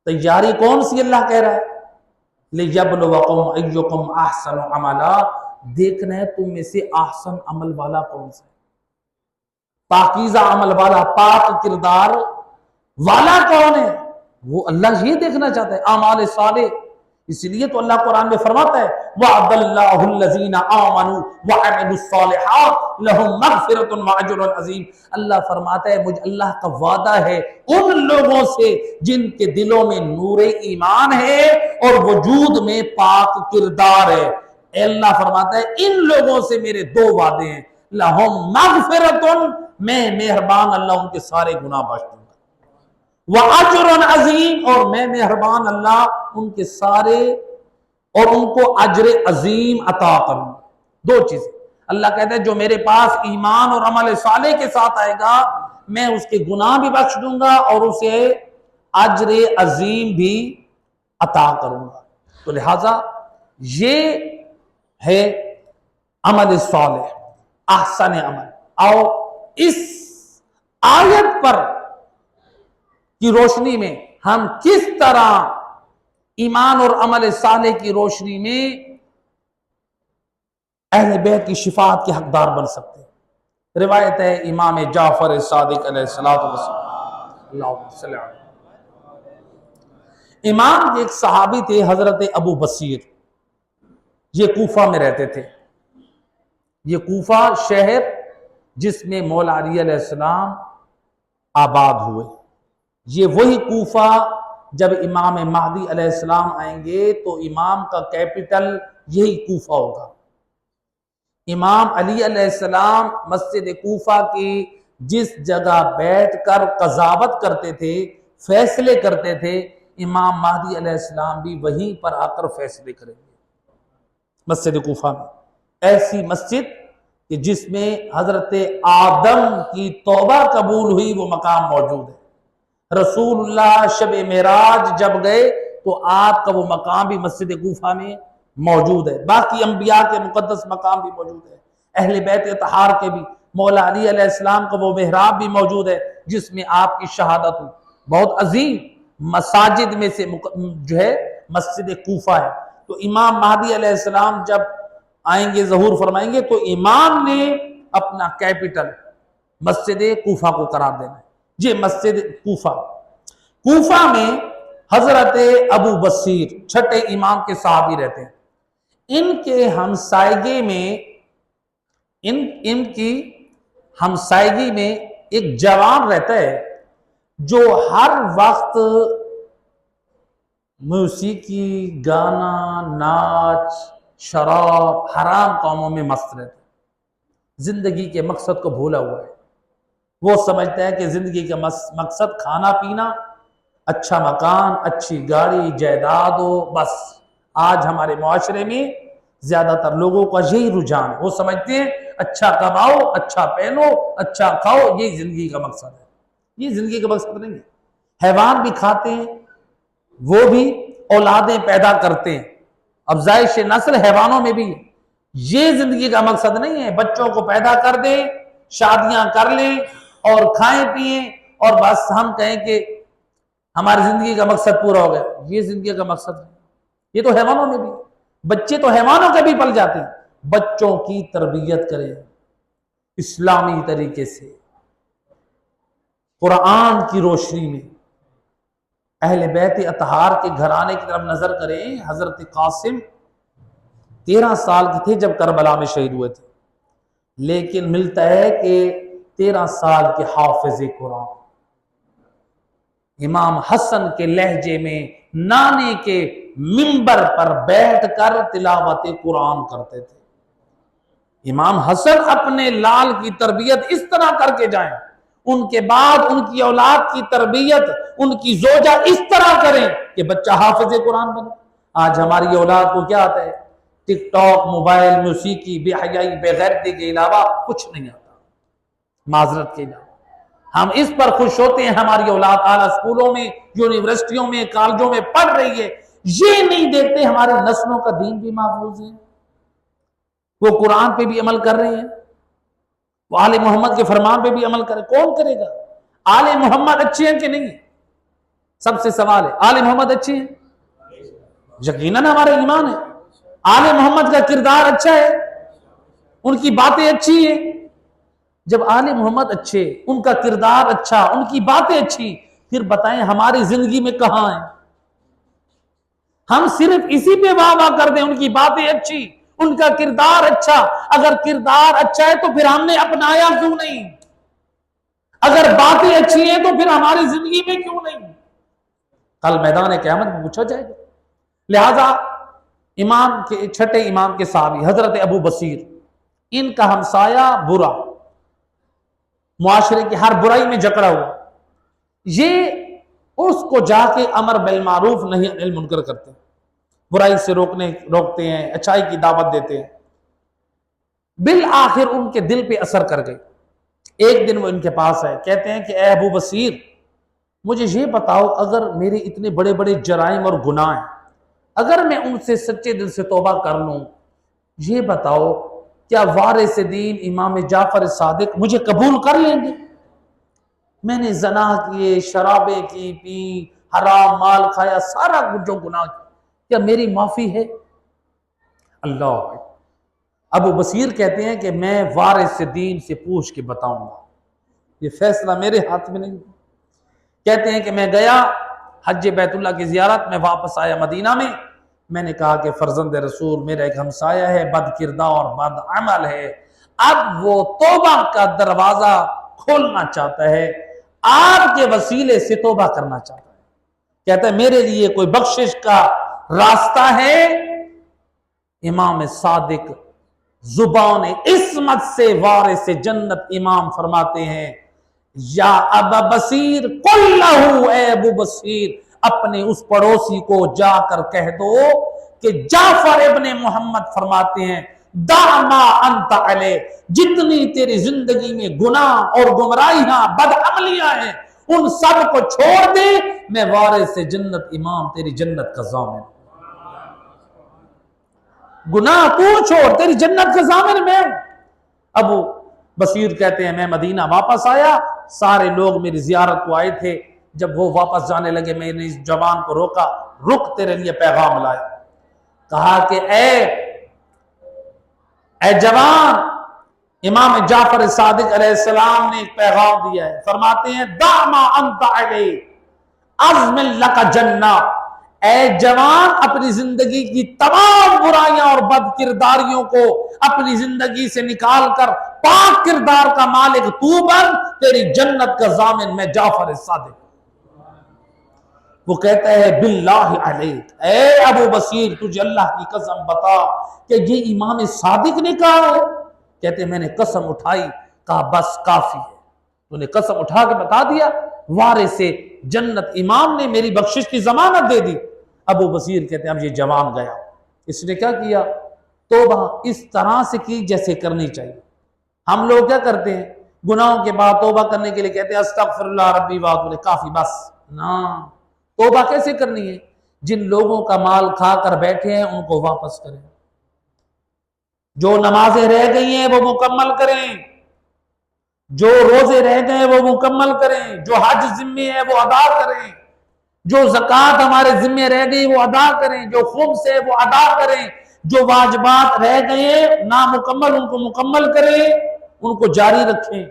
تیاری کون سی اللہ کہہ رہا ہے؟ لِيَبْلُوَكُمْ أَيُّكُمْ أَحْسَنُ عَمَلًا، دیکھنا ہے تم میں سے احسن عمل والا کون سا ہے، پاکیزہ عمل والا، پاک کردار والا کون ہے، وہ اللہ یہ دیکھنا چاہتا ہے، اعمال صالح۔ اس لیے تو اللہ قرآن میں فرماتا ہے وَعَدَ اللَّهُ الَّذِينَ آمَنُوا وَعَمِلُوا الصَّالِحَاتِ لَهُمْ مَغْفِرَةٌ وَأَجْرٌ عَظِيمٌ۔ اللہ فرماتا ہے مجھ اللہ کا وعدہ ہے ان لوگوں سے جن کے دلوں میں نور ایمان ہے اور وجود میں پاک کردار ہے۔ اے اللہ فرماتا ہے ان لوگوں سے میرے دو وعدے ہیں، لَهُمْ مَغْفِرَةٌ، میں مہربان اللہ ان کے سارے گناہ بخش دوں گا، وَأَجْرٌ عَظِيمٌ، اور میں مہربان اللہ ان کے سارے اور ان کو اجر عظیم عطا کروں گا۔ دو چیزیں اللہ کہتا ہے جو میرے پاس ایمان اور عمل صالح کے ساتھ آئے گا میں اس کے گناہ بھی بخش دوں گا اور اسے اجر عظیم بھی عطا کروں گا۔ تو لہٰذا یہ ہے عمل صالح، احسن عمل۔ آؤ اس آیت پر کی روشنی میں ہم کس طرح ایمان اور عمل صالح کی روشنی میں اہل بیت کی شفاعت کے حقدار بن سکتے ہیں۔ روایت ہے امام جعفر صادق علیہ السلام اللہم صلی اللہ علیہ وسلم۔ امام کے ایک صحابی تھے حضرت ابو بصیر، یہ کوفہ میں رہتے تھے۔ یہ کوفہ شہر جس میں مولا علی علیہ السلام آباد ہوئے، یہ وہی کوفہ جب امام مہدی علیہ السلام آئیں گے تو امام کا کیپٹل یہی کوفہ ہوگا۔ امام علی علیہ السلام مسجد کوفہ کی جس جگہ بیٹھ کر قضاوت کرتے تھے، فیصلے کرتے تھے، امام مہدی علیہ السلام بھی وہیں پر آ کر فیصلے کریں گے، مسجد کوفہ میں۔ ایسی مسجد کہ جس میں حضرت آدم کی توبہ قبول ہوئی وہ مقام موجود ہے۔ رسول اللہ شب معراج جب گئے تو آپ کا وہ مقام بھی مسجد کوفہ میں موجود ہے۔ باقی انبیاء کے مقدس مقام بھی موجود ہے، اہل بیت اطہار کے بھی، مولا علی علیہ السلام کا وہ محراب بھی موجود ہے جس میں آپ کی شہادت ہوئی۔ بہت عظیم مساجد میں سے جو ہے مسجد کوفہ ہے۔ تو امام مہدی علیہ السلام جب آئیں گے، ظہور فرمائیں گے، تو امام نے اپنا کیپٹل مسجد کوفہ کو قرار دینا ہے۔ یہ مسجد کوفہ، کوفہ میں حضرت ابو بصیر چھٹے امام کے صحابی رہتے ہیں۔ ان کے ہمسائیگی میں ان کی ہمسائیگی میں ایک جوان رہتا ہے جو ہر وقت موسیقی، گانا، ناچ، شراب، حرام کاموں میں مست رہتا ہے، زندگی کے مقصد کو بھولا ہوا ہے۔ وہ سمجھتا ہے کہ زندگی کا مقصد کھانا پینا، اچھا مکان، اچھی گاڑی، جائیداد ہو، بس۔ آج ہمارے معاشرے میں زیادہ تر لوگوں کا یہی رجحان، وہ سمجھتے ہیں اچھا کماؤ، اچھا پہنو، اچھا کھاؤ، یہی زندگی کا مقصد ہے۔ یہ زندگی کا مقصد نہیں ہے۔ حیوان بھی کھاتے ہیں، وہ بھی اولادیں پیدا کرتے ہیں، افزائش نسل حیوانوں میں بھی ہے۔ یہ زندگی کا مقصد نہیں ہے بچوں کو پیدا کر دیں، شادیاں کر لیں اور کھائیں پئیں اور بس ہم کہیں کہ ہماری زندگی کا مقصد پورا ہو گیا۔ یہ زندگی کا مقصد ہے، یہ تو حیوانوں میں بھی، بچے تو حیوانوں کے بھی پل جاتے ہیں۔ بچوں کی تربیت کریں اسلامی طریقے سے، قرآن کی روشنی میں۔ اہل بیت اطہار کے گھرانے کی طرف نظر کریں، حضرت قاسم 13 سال کے تھے جب کربلا میں شہید ہوئے تھے، لیکن ملتا ہے کہ 13 سال کے حافظ قرآن، امام حسن کے لہجے میں نانے کے منبر پر بیٹھ کر تلاوت قرآن کرتے تھے۔ امام حسن اپنے لال کی تربیت اس طرح کر کے جائیں، ان کے بعد ان کی اولاد کی تربیت ان کی زوجہ اس طرح کریں کہ بچہ حافظ قرآن بنے۔ آج ہماری اولاد کو کیا آتا ہے؟ ٹک ٹاک، موبائل، موسیقی، بے حیائی، بے غیرتی کے علاوہ کچھ نہیں آتا، معذرت کے علاوہ۔ ہم اس پر خوش ہوتے ہیں ہماری اولاد اعلیٰ اسکولوں میں، یونیورسٹیوں میں، کالجوں میں پڑھ رہی ہے، یہ نہیں دیکھتے ہماری نسلوں کا دین بھی محفوظ ہے، وہ قرآن پہ بھی عمل کر رہے ہیں، وہ آل محمد کے فرمان پہ بھی عمل کرے۔ کون کرے گا؟ آل محمد اچھے ہیں کہ نہیں؟ سب سے سوال ہے، آل محمد اچھے ہیں؟ یقیناً ہمارا ایمان ہے آل محمد کا کردار اچھا ہے، ان کی باتیں اچھی ہیں۔ جب آل محمد اچھے، ان کا کردار اچھا، ان کی باتیں اچھی، پھر بتائیں ہماری زندگی میں کہاں ہیں؟ ہم صرف اسی پہ واہ واہ کر دیں، ان کی باتیں اچھی، ان کا کردار اچھا۔ اگر کردار اچھا ہے تو پھر ہم نے اپنایا کیوں نہیں؟ اگر باتیں اچھی ہیں تو پھر ہماری زندگی میں کیوں نہیں؟ کل میدان قیامت میں پوچھا جائے گا۔ لہذا امام کے چھٹے امام کے صحابی حضرت ابو بصیر، ان کا ہمسایہ برا، معاشرے کی ہر برائی میں جکڑا ہوا، یہ اس کو جا کے امر بالمعروف نہی عن المنکر کرتے ہیں، برائی سے روکتے ہیں، اچھائی کی دعوت دیتے ہیں۔ بالآخر ان کے دل پہ اثر کر گئی۔ ایک دن وہ ان کے پاس آئے، کہتے ہیں کہ اے ابو بصیر، مجھے یہ بتاؤ اگر میرے اتنے بڑے بڑے جرائم اور گناہ ہیں، اگر میں ان سے سچے دل سے توبہ کر لوں، یہ بتاؤ کیا وارث دین امام جعفر صادق مجھے قبول کر لیں گے؟ میں نے زنا کیے، شرابیں کی، پی، حرام مال کھایا، سارا جو گناہ کیا میری معافی ہے؟ اللہ! ابو بصیر کہتے ہیں کہ میں وارث دین سے پوچھ کے بتاؤں گا، یہ فیصلہ میرے ہاتھ میں نہیں۔ کہتے ہیں کہ میں گیا حج بیت اللہ کی زیارت میں، واپس آیا مدینہ میں نے کہا کہ فرزند رسول میرا ایک ہمسایہ ہے، بد کردار اور بد عمل ہے، اب وہ توبہ کا دروازہ کھولنا چاہتا ہے، آپ کے وسیلے سے توبہ کرنا چاہتا ہے، کہتا ہے میرے لیے کوئی بخشش کا راستہ ہے؟ امام صادق زبان عصمت سے وارث جنت امام فرماتے ہیں، یا ابا بصیر قل لہو، اے ابو بصیر اپنے اس پڑوسی کو جا کر کہہ دو کہ جعفر ابن محمد فرماتے ہیں دع ما انت علیہ، جتنی تیری زندگی میں گناہ اور گمراہیاں بدعملیاں ہیں ان سب کو چھوڑ دے، میں وارث جنت امام تیری جنت کا ضامن، گناہ تو چھوڑ، تیری جنت کا ضامن میں ہوں۔ ابو بصیر کہتے ہیں میں مدینہ واپس آیا، سارے لوگ میری زیارت کو آئے تھے، جب وہ واپس جانے لگے میں نے اس جوان کو روکا، رک تیرے لیے پیغام لایا، کہا کہ اے جوان، امام جعفر صادق علیہ السلام نے ایک پیغام دیا ہے، فرماتے ہیں دع ما انت علیہ عزم لک جنہ، اے جوان اپنی زندگی کی تمام برائیاں اور بد کرداریوں کو اپنی زندگی سے نکال کر پاک کردار کا مالک تو بن، تیری جنت کا ضامن میں جعفر صادق۔ وہ کہتا ہے باللہ علیک، اے ابو بصیر تجھے اللہ کی قسم بتا کہ یہ امام صادق نے کہا ہے؟ کہتے ہیں میں نے قسم اٹھائی، کہا بس کافی ہے، تو نے قسم اٹھا کے بتا دیا، وارث جنت امام نے میری بخشش کی ضمانت دے دی۔ ابو بصیر کہتے ہیں اب یہ جوان گیا، اس نے کیا کیا؟ توبہ اس طرح سے کی جیسے کرنی چاہیے۔ ہم لوگ کیا کرتے ہیں؟ گناہوں کے بعد توبہ کرنے کے لیے کہتے ہیں استغفر اللہ ربی واتوب الیہ، کافی بس نا، توبہ کیسے کرنی ہے؟ جن لوگوں کا مال کھا کر بیٹھے ہیں ان کو واپس کریں، جو نمازیں رہ گئی ہیں وہ مکمل کریں، جو روزے رہ گئے وہ مکمل کریں، جو حج ذمے ہے وہ ادا کریں، جو زکوٰۃ ہمارے ذمے رہ گئی وہ ادا کریں، جو خمس ہے وہ ادا کریں، جو واجبات رہ گئے نامکمل ان کو مکمل کریں، ان کو جاری رکھیں،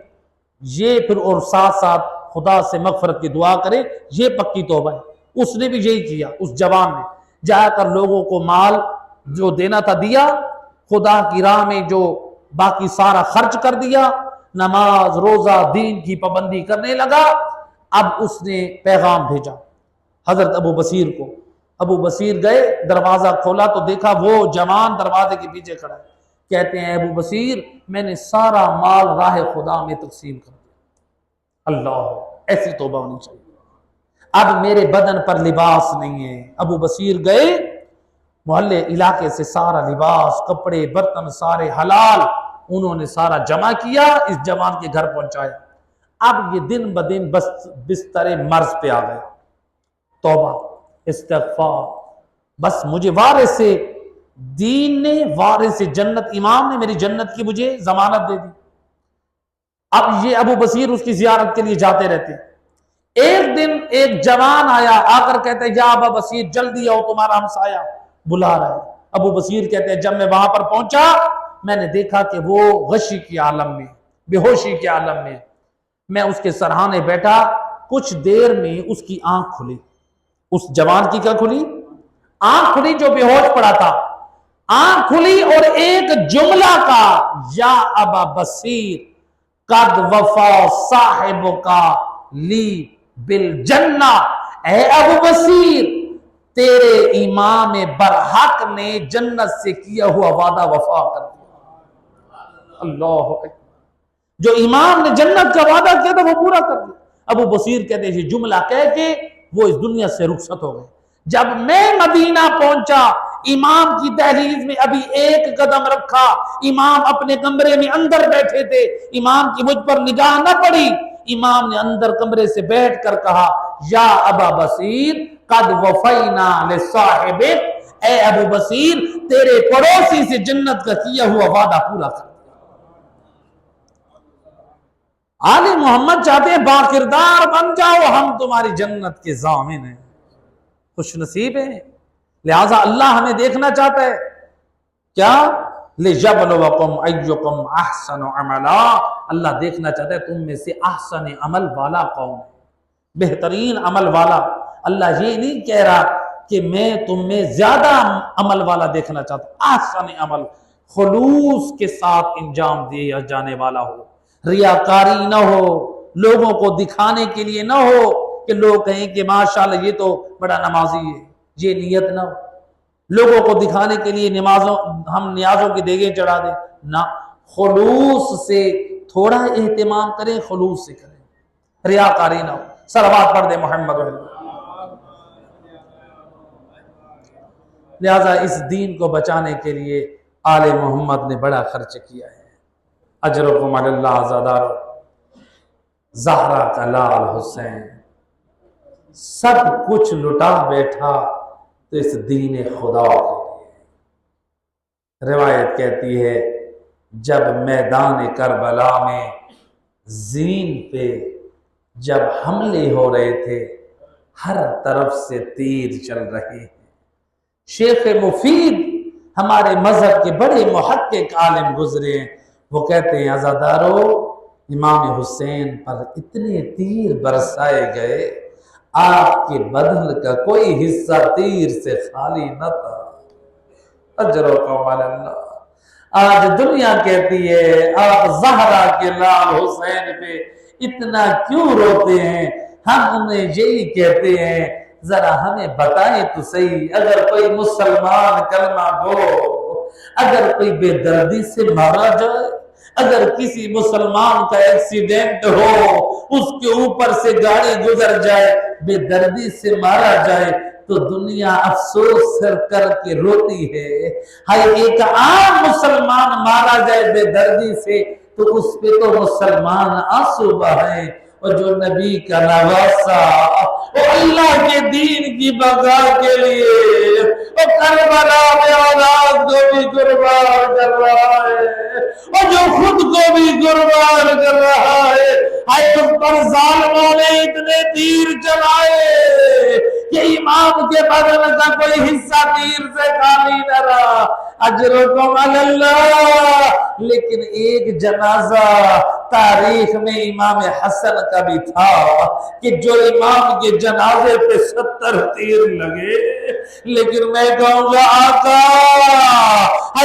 یہ پھر اور ساتھ ساتھ خدا سے مغفرت کی دعا کریں، یہ پکی توبہ ہے۔ اس نے بھی یہی کیا، اس جوان نے جا کر لوگوں کو مال جو دینا تھا دیا، خدا کی راہ میں جو باقی سارا خرچ کر دیا، نماز روزہ دین کی پابندی کرنے لگا۔ اب اس نے پیغام بھیجا حضرت ابو بصیر کو، ابو بصیر گئے، دروازہ کھولا تو دیکھا وہ جوان دروازے کے پیچھے کھڑا ہے، کہتے ہیں ابو بصیر میں نے سارا مال راہ خدا میں تقسیم کر دیا۔ اللہ، ایسی توبہ ہونی چاہیے۔ اب میرے بدن پر لباس نہیں ہے، ابو بصیر گئے محلے علاقے سے سارا لباس کپڑے برتن سارے حلال انہوں نے سارا جمع کیا، اس جوان کے گھر پہنچایا۔ اب یہ دن بدن بستر مرض پہ آ گیا، توبہ استغفار، بس مجھے وارث دین نے، وارث جنت امام نے میری جنت کی مجھے ضمانت دے دی۔ اب یہ ابو بصیر اس کی زیارت کے لیے جاتے رہتے۔ ایک دن ایک جوان آیا، آ کر کہتے ہیں یا ابا بصیر جلدی آؤ تمہارا ہمسایہ بلا رہا ہے۔ ابو بصیر کہتے ہیں جب میں وہاں پر پہنچا میں نے دیکھا کہ وہ غشی کے عالم میں، بے ہوشی کے عالم میں اس کے سرہانے بیٹھا، کچھ دیر میں اس کی آنکھ کھلی، اس جوان کی کیا کھلی؟ آنکھ کھلی، جو بے ہوش پڑا تھا، آنکھ کھلی اور ایک جملہ کا یا ابا بصیر قد وفا صاحبک لی بالجنہ، اے ابو بصیر تیرے امام برحق نے جنت سے کیا ہوا وعدہ وفا کر دیا۔ اللہ اکبر، جو امام نے جنت کا وعدہ کیا تھا وہ پورا کر دیا۔ ابو بصیر کہتے ہیں یہ جملہ کہہ کے وہ اس دنیا سے رخصت ہو گئے۔ جب میں مدینہ پہنچا، امام کی دہلیز میں ابھی ایک قدم رکھا، امام اپنے کمرے میں اندر بیٹھے تھے، امام کی مجھ پر نگاہ نہ پڑی، امام نے اندر کمرے سے بیٹھ کر کہا یا ابا بصیر قد وفینا لصاحبک، اے ابو بصیر تیرے پڑوسی سے جنت کا کیا ہوا وعدہ پورا کر۔ آل محمد چاہتے ہیں باکردار بن جاؤ، ہم تمہاری جنت کے ضامن ہیں، خوش نصیب ہیں۔ لہٰذا اللہ ہمیں دیکھنا چاہتا ہے کیا؟ لِيَبْلُوَكُمْ أَيُّكُمْ أَحْسَنُ عَمَلًا، اللہ دیکھنا چاہتا ہے تم میں سے احسن عمل والا کون ہے۔ بہترین عمل والا۔ اللہ یہ نہیں کہہ رہا کہ میں تم میں زیادہ عمل والا دیکھنا چاہتا ہوں، احسن عمل خلوص کے ساتھ انجام دیا جانے والا ہو، ریاکاری نہ ہو، لوگوں کو دکھانے کے لیے نہ ہو کہ لوگ کہیں کہ ماشاءاللہ یہ تو بڑا نمازی ہے، یہ نیت نہ ہو، لوگوں کو دکھانے کے لیے ہم نیازوں کی دیگیں چڑھا دیں، نہ، خلوص سے تھوڑا اہتمام کریں، خلوص سے کریں، ریاکاری نہ ہو۔ صلوات پڑھ دیں محمد رسول اللہ۔ لہذا اس دین کو بچانے کے لیے آل محمد نے بڑا خرچ کیا ہے۔ اجرکم علی اللہ عزادارو، زہرا کا لال حسین سب کچھ لٹا بیٹھا تو اس دین خدا کے لیے۔ روایت کہتی ہے جب میدان کربلا میں زین پہ جب حملے ہو رہے تھے، ہر طرف سے تیر چل رہے ہیں۔ شیخ مفید ہمارے مذہب کے بڑے محقق عالم گزرے ہیں، وہ کہتے ہیں عزادارو امام حسین پر اتنے تیر برسائے گئے، آپ کے بدن کا کوئی حصہ تیر سے خالی نہ تھا۔ اجرکم علی اللہ۔ آج دنیا کہتی ہے آپ زہرا کے لال حسین پہ اتنا کیوں روتے ہیں؟ ہم انہیں یہی کہتے ہیں ذرا ہمیں بتائیں تو صحیح، اگر کوئی مسلمان کلمہ گو، اگر کوئی بے دردی سے مارا جائے، اگر کسی مسلمان کا ایکسیڈنٹ ہو، اس کے اوپر سے گاڑی گزر جائے، بے دردی سے مارا جائے تو دنیا افسوس کر کے روتی ہے۔ ہائی ایک عام مسلمان مارا جائے بے دردی سے تو اس پہ تو مسلمان آنسو بہائیں، اور جو نبی کا نواسا، وہ اللہ کے دین کی بقا کے لیے وہ کربلا میں اولاد کو بھی قربان کر رہا ہے، اور جو خود کو بھی قربان کر رہا ہے، اس پر ظالموں نے اتنے تیر چلائے کہ امام کے بدن کا کوئی حصہ تیر سے خالی نہ رہا۔ اجرکم علی اللہ۔ لیکن ایک جنازہ تاریخ میں امام حسن کا بھی تھا کہ جو امام کے جنازے پہ 70 تیر لگے، لیکن میں کہوں گا آقا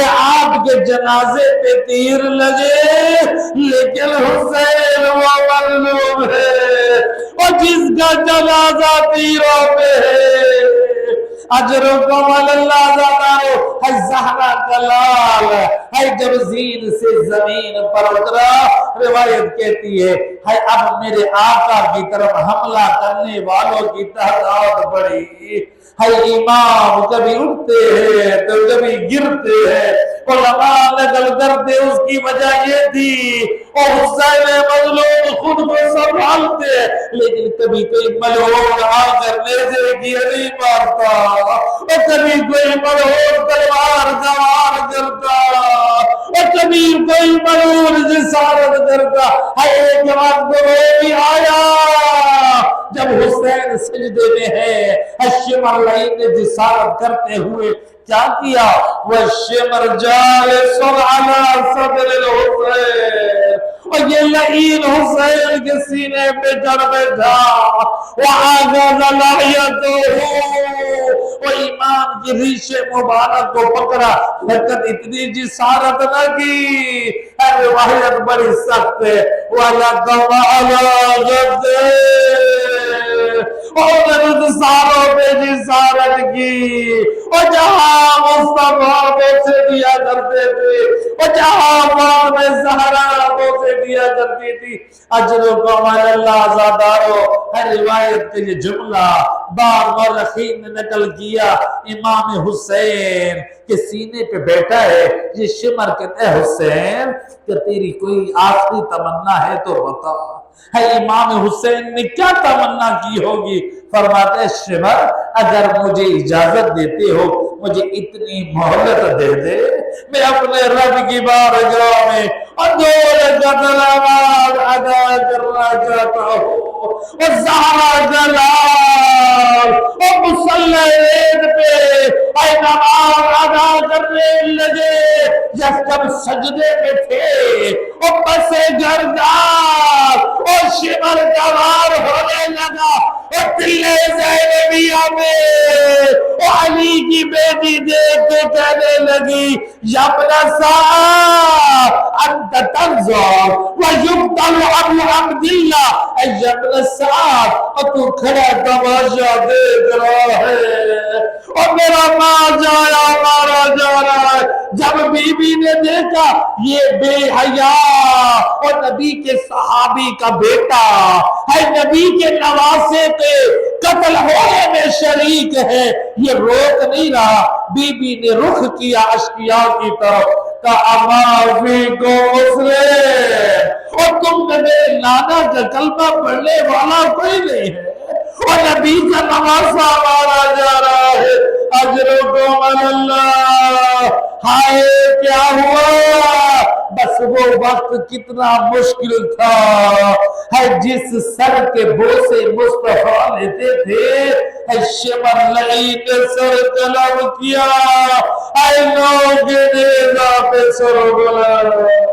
آپ کے جنازے پہ تیر لگے لیکن حسین وہ مظلوم ہے، اور جس کا جنازہ تیروں پہ ہے۔ اجرکم علی اللہ زادارو، ہے زہرا کا لال، ہے جب زین سے زمین پر اترا، روایت کہتی ہے اب میرے آقا کی طرف حملہ کرنے والوں کی تعداد بڑھی، ہے امام کبھی اٹھتے ہیں تو کبھی گرتے ہیں، علماء نقل کرتے اس کی وجہ یہ تھی اور حسین مظلوم خود کو سنبھالتے، لیکن کبھی کوئی ملعون آ کر نیزے کی علی مارتا، اور کبھی کوئی ملعون تلوار کا وار کرتا، اور کبھی کوئی ملعون جسارت کرتا۔ ایک وقت وہ بھی آیا جب حسین سجدے میں ہے، الشمرلین نے جسارت کرتے ہوئے کیا کیا؟ والشمر جالس علی صدر الحسین، اور یہ لعین حسین کے سینے پہ چڑھ بیٹھا، وآغاز لحیتہ، وہ امام کی ریش مبارک کو پکڑا، لیکن اتنی جسارت نہ کی، روایت بڑی سخت ہے، وَلَقَمَ عَلَى غَدِّ، اور رخساروں پہ جسارت کی، اور جہاں مصطفیٰ بوسے دیا کرتے تھے، اور جہاں ماں میں زہرا بوسے دیا کرتی تھی۔ اجرکم علی اللہ زادارو، ہر روایت کے یہ جملہ بعض مورخین نے نقل کیا، امام حسین کے سینے پہ بیٹھا ہے، یہ شمر کہتے ہیں حسین کہ تیری کوئی آخری تمنا ہے تو بتا۔ ہے امام حسین نے کیا تمنا کی ہوگی؟ فرماتے ہیں شمر اگر مجھے اجازت دیتے ہو مجھے اتنی مہلت دے دے، میں اپنے رب کی بارگاہ میں اور 2 رکعت نماز ادا کرنا چاہتا ہوں، اور زہرا جلال اور مصلی عید پہ اے نماز ادا کرنے لگے، جب سجدے میں تھے اور بس گردار اور شمر گوار ہونے لگا اور دلے زینبیہ میں اور علی کی بیٹی دیکھ کے کہنے لگی یا ابن سعد انت تنظر ویبطل ابو عبداللہ اے ابن سعد اور تو کھڑا تماشا دیکھ رہا ہے اور میرا ماں جایا مارا جا رہا ہے۔ جب بی بی نے دیکھا یہ بے حیا اور نبی کے صحابی کا بیٹا ہے، نبی کے نواسے پہ قتل ہونے میں شریک ہے، یہ روک نہیں رہا، بی بی نے رخ کیا اشقیاء کی طرف کا اما فیکم مسلم اور تم میں میرے نانا کا کلمہ پڑھنے والا کوئی نہیں ہے اور نبی کا نواسا مارا جا رہا ہے، اجرکم اللہ۔ ہائے کیا ہوا؟ بس وہ وقت کتنا مشکل تھا ہے، جس سر کے بوسے مصطفیٰ لیتے تھے ہے، شمر لئی نے سر قلم کیا، اے لوگ نیزہ پہ سر بلند۔